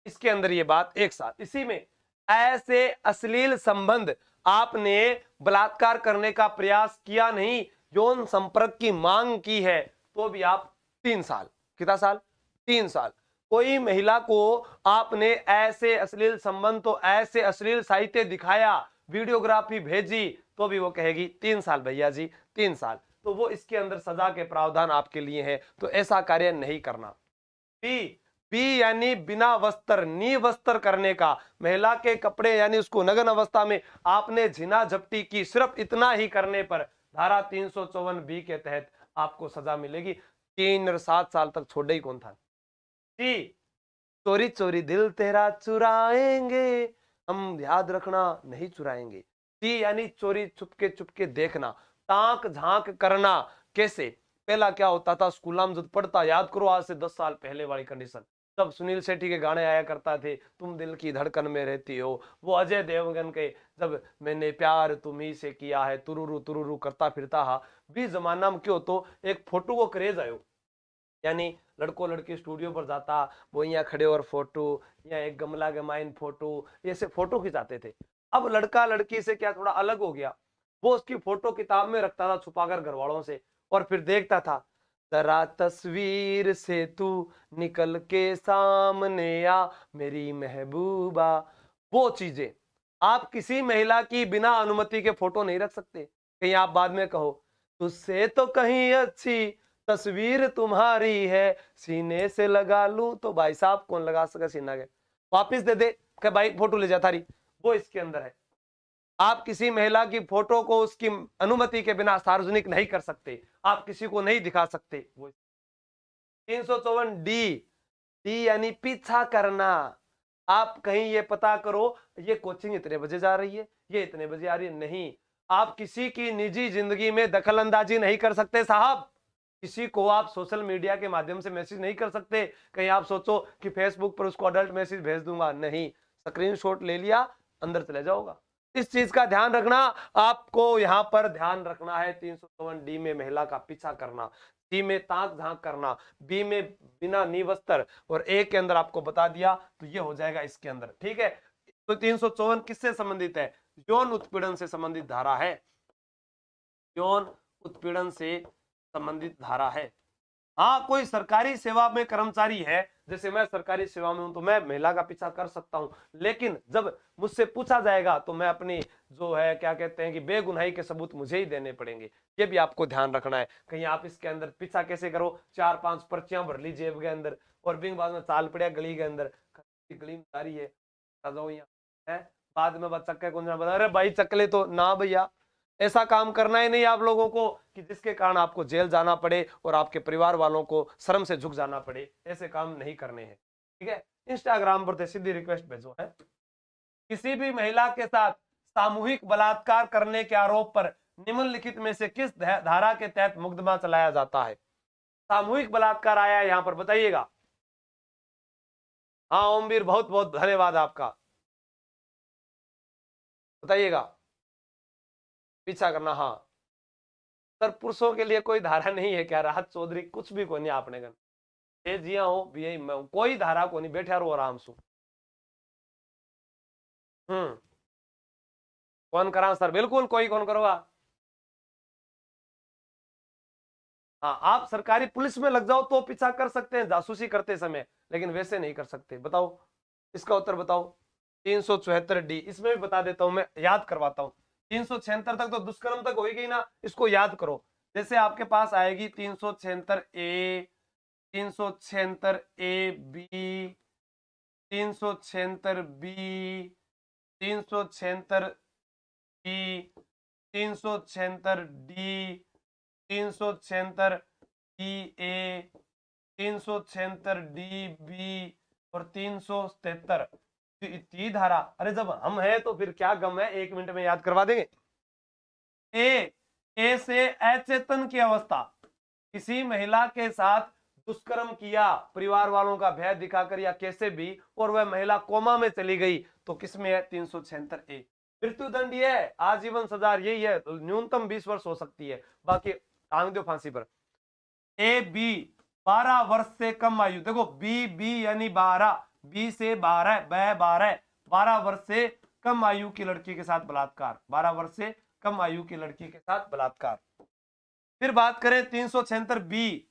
इसके अंदर ये बात 1 साल। इसी में ऐसे अश्लील संबंध आपने बलात्कार करने का प्रयास किया नहीं, यौन संपर्क की मांग की है, तो भी आप 3 साल। कितना साल? 3 साल। कोई महिला को आपने ऐसे अश्लील संबंध, तो ऐसे अश्लील साहित्य दिखाया, वीडियोग्राफी भेजी, तो भी वो कहेगी 3 साल भैया जी, 3 साल। तो वो इसके अंदर सजा के प्रावधान आपके लिए हैं, तो ऐसा कार्य नहीं करना। बी, बी यानी बिना वस्त्र, निवस्त्र करने का, महिला के कपड़े यानी उसको नग्न अवस्था में आपने झिना झपटी की, सिर्फ इतना ही करने पर धारा 354B के तहत आपको सजा मिलेगी। 3 और 7 साल तक छोड़े ही कौन था। जी, चोरी चोरी दिल तेरा चुराएंगे, हम याद रखना नहीं चुराएंगे। सी यानी चोरी, चुपके देखना, ताक झांक करना। कैसे? पहला क्या होता था, स्कूल में जब पढ़ता, याद करो आज से 10 साल पहले वाली कंडीशन, तब सुनील शेट्टी के गाने आया करता थे, तुम दिल की धड़कन में रहती हो, वो अजय देवगन के, जब मैंने प्यार तुम्ही से किया है, तुरुरु तुरुरु करता फिरता हा। भी जमाना में क्यों, तो एक फोटो को क्रेज आयो, यानी लड़को लड़की स्टूडियो पर जाता, वो यहाँ खड़े और फोटो, या एक गमला के माइन फोटो, ऐसे फोटो खिंचाते थे। अब लड़का लड़की से क्या थोड़ा अलग हो गया, वो उसकी फोटो किताब में रखता था छुपाकर घर वालों से, और फिर देखता था, जरा तस्वीर से तू निकल के सामने आ मेरी महबूबा। वो चीजें आप किसी महिला की बिना अनुमति के फोटो नहीं रख सकते, कहीं आप बाद में कहो तुझसे तो कहीं अच्छी तस्वीर तुम्हारी है, सीने से लगा लूं, तो भाई साहब कौन लगा सके सीना के, वापिस दे दे कि भाई फोटो ले जा थारी। वो इसके अंदर है। आप किसी महिला की फोटो को उसकी अनुमति के बिना सार्वजनिक नहीं कर सकते, आप किसी को नहीं दिखा सकते। वो 354D, डी यानी पीछा करना। आप कहीं ये पता करो, ये कोचिंग इतने बजे जा रही है, ये इतने बजे आ रही है, नहीं। आप किसी की निजी जिंदगी में दखल अंदाजी नहीं कर सकते साहब। किसी को आप सोशल मीडिया के माध्यम से मैसेज नहीं कर सकते, कहीं आप सोचो कि फेसबुक पर उसको अडल्ट मैसेज भेज दूंगा, नहीं। स्क्रीनशॉट ले लिया, अंदर चले जाओगा। इस चीज का ध्यान रखना, आपको यहां पर ध्यान रखना है। 357D में महिला का पीछा करना, सी में ताक झांक करना, बी में बिना निवस्त्र, और ए के अंदर आपको बता दिया, तो ये हो जाएगा इसके अंदर। ठीक है, तो 354 किससे संबंधित है? यौन उत्पीड़न से संबंधित धारा है, यौन उत्पीड़न से संबंधित धारा है। हाँ, कोई सरकारी सेवा में कर्मचारी है, जैसे मैं सरकारी सेवा में हूं, तो मैं महिला का पीछा कर सकता हूं, लेकिन जब मुझसे पूछा जाएगा तो मैं अपनी जो है क्या कहते हैं कि बेगुनाही के सबूत मुझे ही देने पड़ेंगे। ये भी आपको ध्यान रखना है। कहीं आप इसके अंदर पीछा कैसे करो, 4-5 पर्चियां भर ली जेब के अंदर, और बिंग बाद में चाल पड़िया गली के अंदर, गली में जा रही है, है बाद में बस चक्के कौन बता, अरे भाई चकले तो ना भैया, ऐसा काम करना ही नहीं आप लोगों को कि जिसके कारण आपको जेल जाना पड़े और आपके परिवार वालों को शर्म से झुक जाना पड़े, ऐसे काम नहीं करने हैं। ठीक है, इंस्टाग्राम पर सीधी रिक्वेस्ट भेजो है। किसी भी महिला के साथ सामूहिक बलात्कार करने के आरोप पर निम्नलिखित में से किस धारा के तहत मुकदमा चलाया जाता है? सामूहिक बलात्कार आया है यहां पर, बताइएगा। हाँ ओमवीर, बहुत बहुत धन्यवाद आपका, बताइएगा। पीछा करना, हाँ सर, पुरुषों के लिए कोई धारा नहीं है क्या? राहत चौधरी, कुछ भी को नहीं आपने कर, जिया हो भी यही मैं, कोई धारा को नहीं, बैठा रहो आराम से। कौन करा सर? बिल्कुल कोई कौन करोगा। हाँ, आप सरकारी पुलिस में लग जाओ तो पीछा कर सकते हैं जासूसी करते समय, लेकिन वैसे नहीं कर सकते। बताओ इसका उत्तर बताओ। 374D, इसमें भी बता देता हूं मैं, याद करवाता हूं। 376 तक तो दुष्कर्म तक होगी ना, इसको याद करो। जैसे आपके पास आएगी 376A, 376AB, 376B, 376C, 376D, 376DA, 376DB और 373। इतनी धारा, अरे जब हम है तो फिर क्या गम है, 1 मिनट में याद करवा देंगे। ए से अचेतन की अवस्था, किसी महिला के साथ दुष्कर्म किया परिवार वालों का भय दिखाकर या कैसे भी, और वह महिला कोमा में चली गई, तो किसमें है? 376A। मृत्यु दंड ये है, आजीवन सजा यही है, न्यूनतम 20 वर्ष हो सकती है, बाकी टांग दो फांसी पर। ए बी 12 वर्ष से कम आयु, देखो बी यानी 12, बी से 12, 12 वर्ष से कम आयु की लड़की के साथ बलात्कार, 12 वर्ष से कम आयु की लड़की के साथ बलात्कार। फिर बात करें 376B,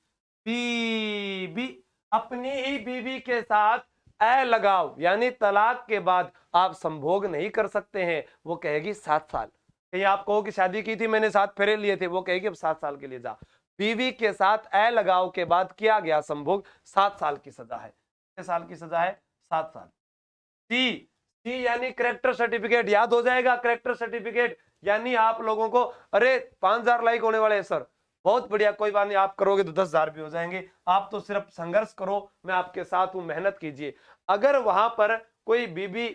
बी अपनी ही बीवी के साथ अलगाव यानी तलाक के बाद आप संभोग नहीं कर सकते हैं, वो कहेगी 7 साल। कहीं आप कहो कि शादी की थी मैंने 7 फेरे लिए थे, वो कहेगी अब 7 साल के लिए जा। बीवी के साथ अलगाव के बाद किया गया संभोग 7 साल की सजा है। कितने साल की सजा है? 7 साल। सी यानी करेक्टर सर्टिफिकेट, याद हो जाएगा। करेक्टर सर्टिफिकेट यानी आप लोगों को, अरे 5000 लाइक होने वाले हैं सर, बहुत बढ़िया, कोई बात नहीं, आप करोगे तो 10,000 भी हो जाएंगे। आप तो सिर्फ संघर्ष करो, मैं आपके साथ हूं, मेहनत कीजिए। अगर वहां पर कोई बीबी,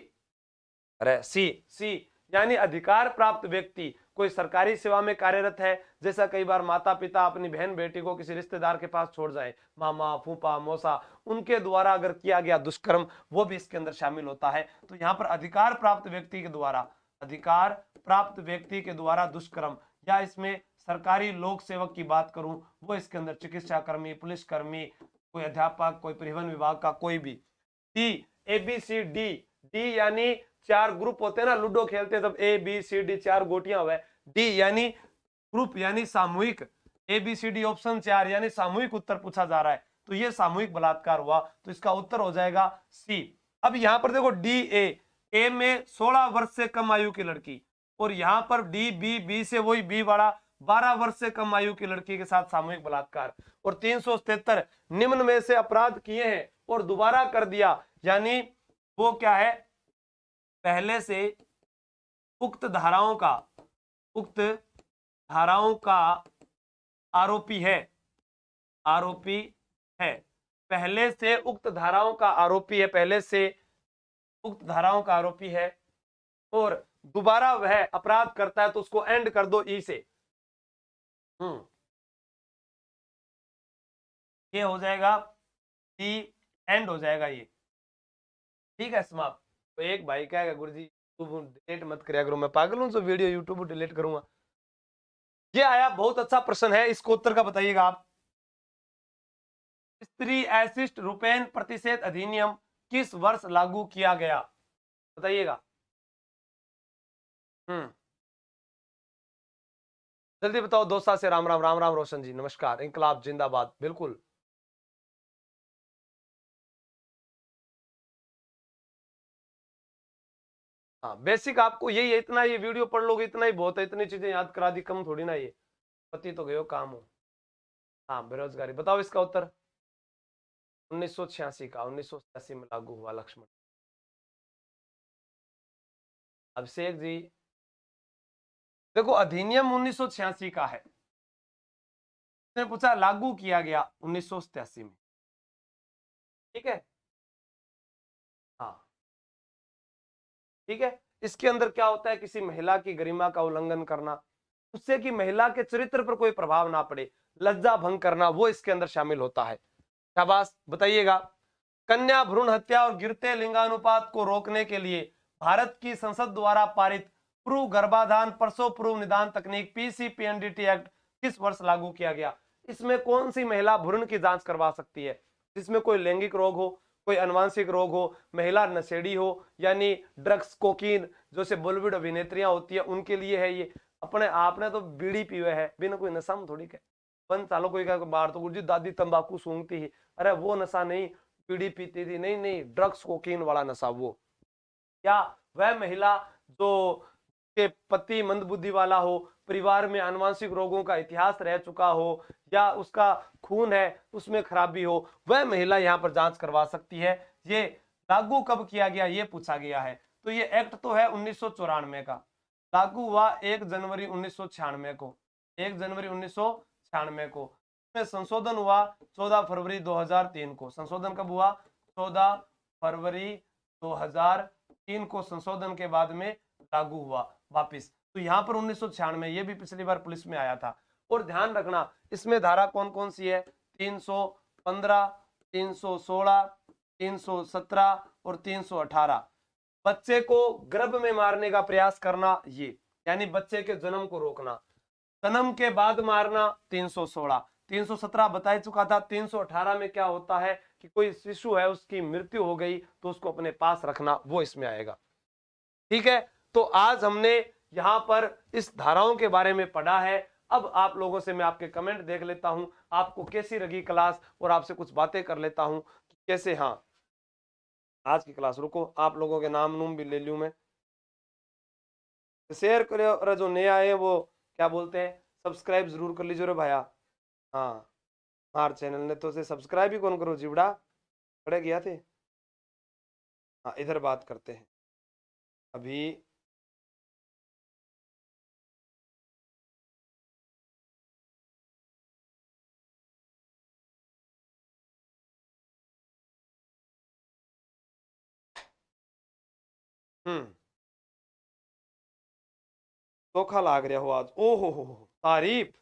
अरे सी यानी अधिकार प्राप्त व्यक्ति कोई सरकारी सेवा में कार्यरत है, जैसा कई बार माता पिता अपनी बहन बेटी को किसी रिश्तेदार के पास छोड़ जाए, मामा फूफा मौसा, उनके द्वारा अगर किया गया दुष्कर्म, वो भी इसके अंदर शामिल होता है। तो यहाँ पर अधिकार प्राप्त व्यक्ति के द्वारा, अधिकार प्राप्त व्यक्ति के द्वारा दुष्कर्म, या इसमें सरकारी लोक सेवक की बात करूं, वो इसके अंदर चिकित्सा कर्मी, पुलिस कर्मी, कोई अध्यापक, कोई परिवहन विभाग का कोई भी। डी ABCD, डी यानी 4 ग्रुप होते हैं ना, लूडो खेलते हैं तब ABCD 4 गोटियां हुए। डी यानी ग्रुप यानी सामूहिक, ABCD ऑप्शन 4 यानी सामूहिक उत्तर पूछा जा रहा है, तो ये सामूहिक बलात्कार हुआ, तो इसका उत्तर हो जाएगा सी। अब यहां पर देखो ए में 16 वर्ष से कम आयु की लड़की, और यहां पर बी से वही बी वाला 12 वर्ष से कम आयु की लड़की के साथ सामूहिक बलात्कार। और 377 निम्न में से अपराध किए हैं और दोबारा कर दिया, यानी वो क्या है? पहले से उक्त धाराओं का आरोपी है, पहले से उक्त धाराओं का आरोपी है, पहले से उक्त धाराओं का आरोपी है, और दोबारा वह अपराध करता है, तो उसको एंड कर दो ई से। ये हो जाएगा ई, एंड हो जाएगा ये, ठीक है, समाप्त। तो एक भाई क्या है, गुरुजी यूट्यूब डिलीट मत करिया करो, मैं पागल हूं जो वीडियो यूट्यूब डिलीट करूंगा। ये आया, बहुत अच्छा प्रश्न है, इसको उत्तर का बताइएगा आप। स्त्री एसिस्ट रुपेन प्रतिषेध अधिनियम किस वर्ष लागू किया गया? बताइएगा। जल्दी बताओ। दोसा से राम राम, राम राम रोशन जी, नमस्कार। इंकलाब जिंदाबाद, बिल्कुल। हाँ, बेसिक आपको यही है, इतना ये वीडियो पढ़ लोगे इतना ही बहुत है, इतनी चीजें याद करा दी, कम थोड़ी ना ये, पति तो गयो काम हो। हाँ, बेरोजगारी, बताओ इसका उत्तर। 1986 का, 1986 में लागू हुआ। लक्ष्मण अभिषेक जी, देखो अधिनियम 1986 का है, उसने पूछा लागू किया गया 1987 में, ठीक है। हाँ ठीक है। इसके अंदर क्या होता है? किसी महिला की गरिमा का उल्लंघन करना, उससे कि महिला के चरित्र पर कोई प्रभाव ना पड़े, लज्जा भंग करना, वो इसके अंदर शामिल होता है। शाबाश, बताइएगा। कन्या भ्रूण हत्या और गिरते लिंगानुपात को रोकने के लिए भारत की संसद द्वारा पारित पूर्व गर्भाधान प्रसव पूर्व निदान तकनीक PCPNDT एक्ट किस वर्ष लागू किया गया? इसमें कौन सी महिला भ्रूण की जांच करवा सकती है? जिसमें कोई लैंगिक रोग हो, कोई अनुवांशिक रोग हो, महिला नशेड़ी हो, यानी ड्रग्स कोकीन जैसे बॉलीवुड अभिनेत्रियां होती है उनके लिए है ये। अपने आपने तो बीड़ी पीवे है, बिना कोई नशा में थोड़ी के। 5 सालों को क्या बाहर तो गुरुजी दादी तंबाकू सूंघती है, अरे वो नशा नहीं, बीड़ी पीती थी, नहीं नहीं, ड्रग्स कोकीन वाला नशा वो। या वह महिला जो के पति मंदबुद्धि वाला हो, परिवार में आनुवंशिक रोगों का इतिहास रह चुका हो, या उसका खून है उसमें खराबी हो, वह महिला यहाँ पर जांच करवा सकती है। ये लागू कब किया गया ये पूछा गया है। तो ये एक्ट तो है 1994 का, लागू हुआ 1 जनवरी 1996 को, 1 जनवरी 1996 को। इसमें संशोधन हुआ 14 फरवरी 2003 को। संशोधन कब हुआ? 14 फरवरी 2003 को संशोधन के बाद में लागू हुआ वापिस। तो यहाँ पर 1996, ये भी पिछली बार पुलिस में आया था। और ध्यान रखना इसमें धारा कौन कौन सी है? 315, 316, 317 और 318। बच्चे को गर्भ में मारने का प्रयास करना, ये यानी बच्चे के जन्म को रोकना। जन्म के बाद मारना 316, 317 बता चुका था। 318 में क्या होता है कि कोई शिशु है उसकी मृत्यु हो गई तो उसको अपने पास रखना, वो इसमें आएगा। ठीक है, तो आज हमने यहां पर इस धाराओं के बारे में पढ़ा है। अब आप लोगों से मैं आपके कमेंट देख लेता हूं, आपको कैसी लगी क्लास, और आपसे कुछ बातें कर लेता हूं कि कैसे। हाँ, आज की क्लास, रुको आप लोगों के नाम नूम भी ले लूं मैं। शेयर करो, और जो नए आए वो क्या बोलते हैं, सब्सक्राइब जरूर कर लीजिए रे भाया। हाँ, हमारे चैनल ने तो से सब्सक्राइब ही कौन करो जीवड़ा, पड़े गया थे। हाँ, इधर बात करते हैं अभी। धोखा लाग रहा हो आज, ओहो हो, तारीफ।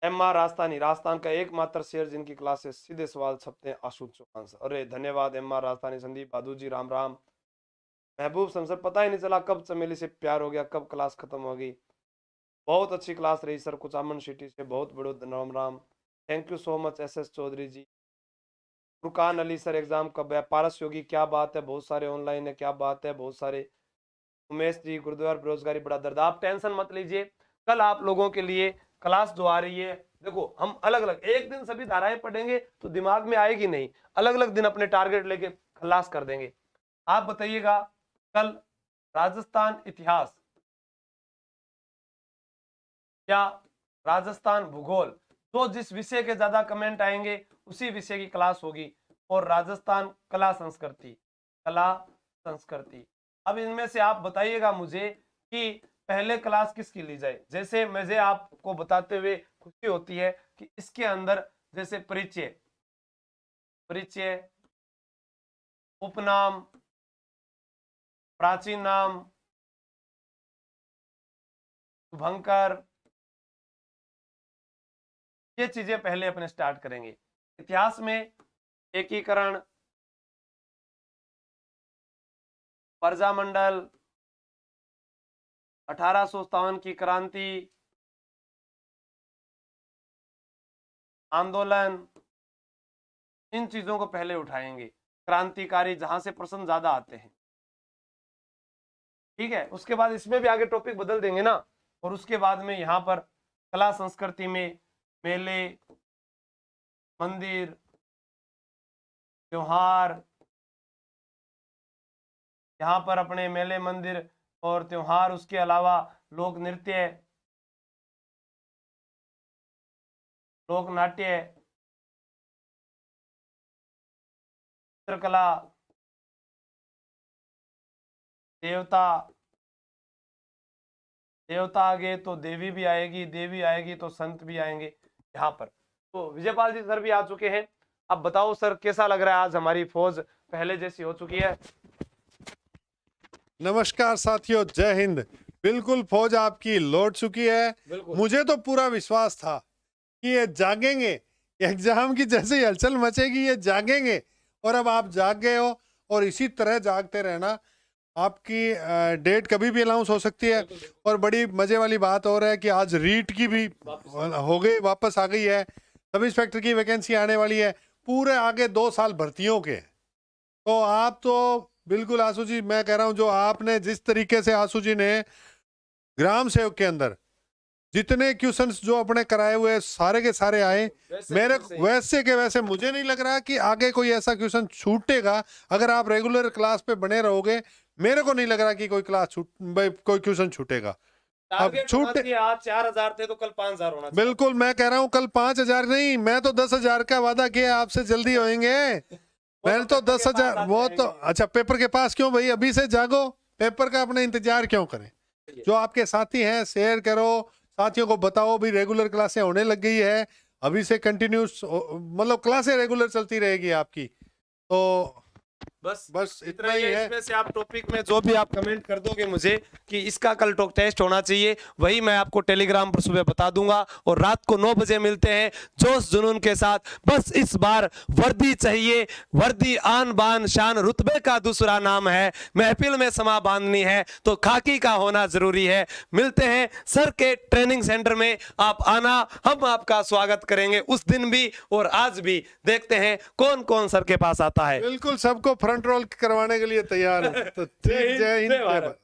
MR राजस्थानी, राजस्थान का एकमात्र शेयर जिनकी क्लास से सीधे सवाल छपते हैं, आशुत चौहान सर। अरे धन्यवाद MR राजस्थानी, संदीप भादू जी राम राम। महबूब समसर, पता ही नहीं चला कब चमेली से प्यार हो गया, कब क्लास खत्म हो गई। बहुत अच्छी क्लास रही सर, कुछ अमन सिटी से बहुत बड़ो Ram Ram. Thank you so much SS Chaudhary ji. Furqan Ali sir, exam कब है? पारस योगी, क्या बात है, बहुत सारे ऑनलाइन है, क्या बात है, बहुत सारे। उमेश जी, गुरुद्वारा बेरोजगारी बड़ा दर्द। आप टेंशन मत लीजिए, कल आप लोगों के लिए क्लास जो आ रही है, देखो हम अलग अलग एक दिन सभी धाराएं पढ़ेंगे तो दिमाग में आएगी नहीं, अलग अलग दिन अपने टारगेट लेके खलास कर देंगे। आप बताइएगा कल राजस्थान इतिहास या राजस्थान भूगोल, तो जिस विषय के ज्यादा कमेंट आएंगे उसी विषय की क्लास होगी। और राजस्थान कला संस्कृति, कला संस्कृति। अब इनमें से आप बताइएगा मुझे कि पहले क्लास किसकी ली जाए। जैसे मुझे आपको बताते हुए खुशी होती है कि इसके अंदर जैसे परिचय, परिचय, उपनाम, प्राचीन नाम, शुभंकर, ये चीजें पहले अपने स्टार्ट करेंगे। इतिहास में एकीकरण, प्रजामंडल, 1857 की क्रांति, आंदोलन, इन चीजों को पहले उठाएंगे, क्रांतिकारी, जहां से प्रश्न ज्यादा आते हैं। ठीक है, उसके बाद इसमें भी आगे टॉपिक बदल देंगे ना। और उसके बाद में यहाँ पर कला संस्कृति में मेले, मंदिर, त्योहार, यहाँ पर अपने मेले मंदिर और त्योहार, उसके अलावा लोक नृत्य, लोक नाट्य, चित्रकला, देवता, देवता आ गए तो देवी भी आएगी, देवी आएगी तो संत भी आएंगे यहाँ पर। तो विजयपाल जी सर भी आ चुके हैं। अब बताओ सर कैसा लग रहा है, आज हमारी फौज पहले जैसी हो चुकी है? नमस्कार साथियों, जय हिंद। बिल्कुल फौज आपकी लौट चुकी है। मुझे तो पूरा विश्वास था कि ये जागेंगे, एग्जाम की जैसे ही हलचल मचेगी ये जागेंगे, और अब आप जाग गए हो। और इसी तरह जागते रहना। आपकी डेट कभी भी अनाउंस हो सकती है। और बड़ी मजे वाली बात और है कि आज रीट की भी हो गई, वापस आ गई है। सब इंस्पेक्टर की वैकेंसी आने वाली है, पूरे आगे 2 साल भर्तियों के। तो आप तो बिल्कुल आशु जी, मैं कह रहा हूं जो आपने जिस तरीके से आशु जी ने ग्राम सेवक के अंदर जितने क्वेश्चंस जो अपने कराए हुए सारे के सारे आए, मेरे वैसे के वैसे मुझे नहीं लग रहा कि आगे कोई ऐसा क्वेश्चन छूटेगा। अगर आप रेगुलर क्लास पे बने रहोगे, मेरे को नहीं लग रहा कि कोई कोई क्वेश्चन छूटेगा। अब छूट आज 4,000 थे तो कल 5,000 होना चाहिए। बिल्कुल, मैं कह रहा हूँ कल 5,000 नहीं, मैं तो 10,000 का वादा किया आपसे, जल्दी होंगे। मैंने तो 10,000 वो तो अच्छा, पेपर के पास क्यों भाई, अभी से जागो, पेपर का अपने इंतजार क्यों करें। जो आपके साथी हैं शेयर करो, साथियों को बताओ भी रेगुलर क्लासें होने लग गई है, अभी से कंटिन्यूस मतलब क्लासें रेगुलर चलती रहेगी आपकी। तो बस इतना ही है। इसमें से आप टॉपिक में जो भी आप कमेंट कर दोगे मुझे कि इसका कल टेस्ट होना चाहिए, वही मैं आपको टेलीग्राम पर सुबह बता दूंगा। और रात को 9 बजे मिलते हैं जोश जुनून के साथ। बस इस बार वर्दी चाहिए, वर्दी आन बान शान रुतबे का दूसरा नाम है, महफिल में समा बांधनी है तो खाकी का होना जरूरी है। मिलते हैं सर के ट्रेनिंग सेंटर में, आप आना, हम आपका स्वागत करेंगे उस दिन भी और आज भी। देखते हैं कौन कौन सर के पास आता है। बिल्कुल, सबको फ्रंट रोल करवाने के लिए तैयार हूं। तो जय हिंद, जय भारत।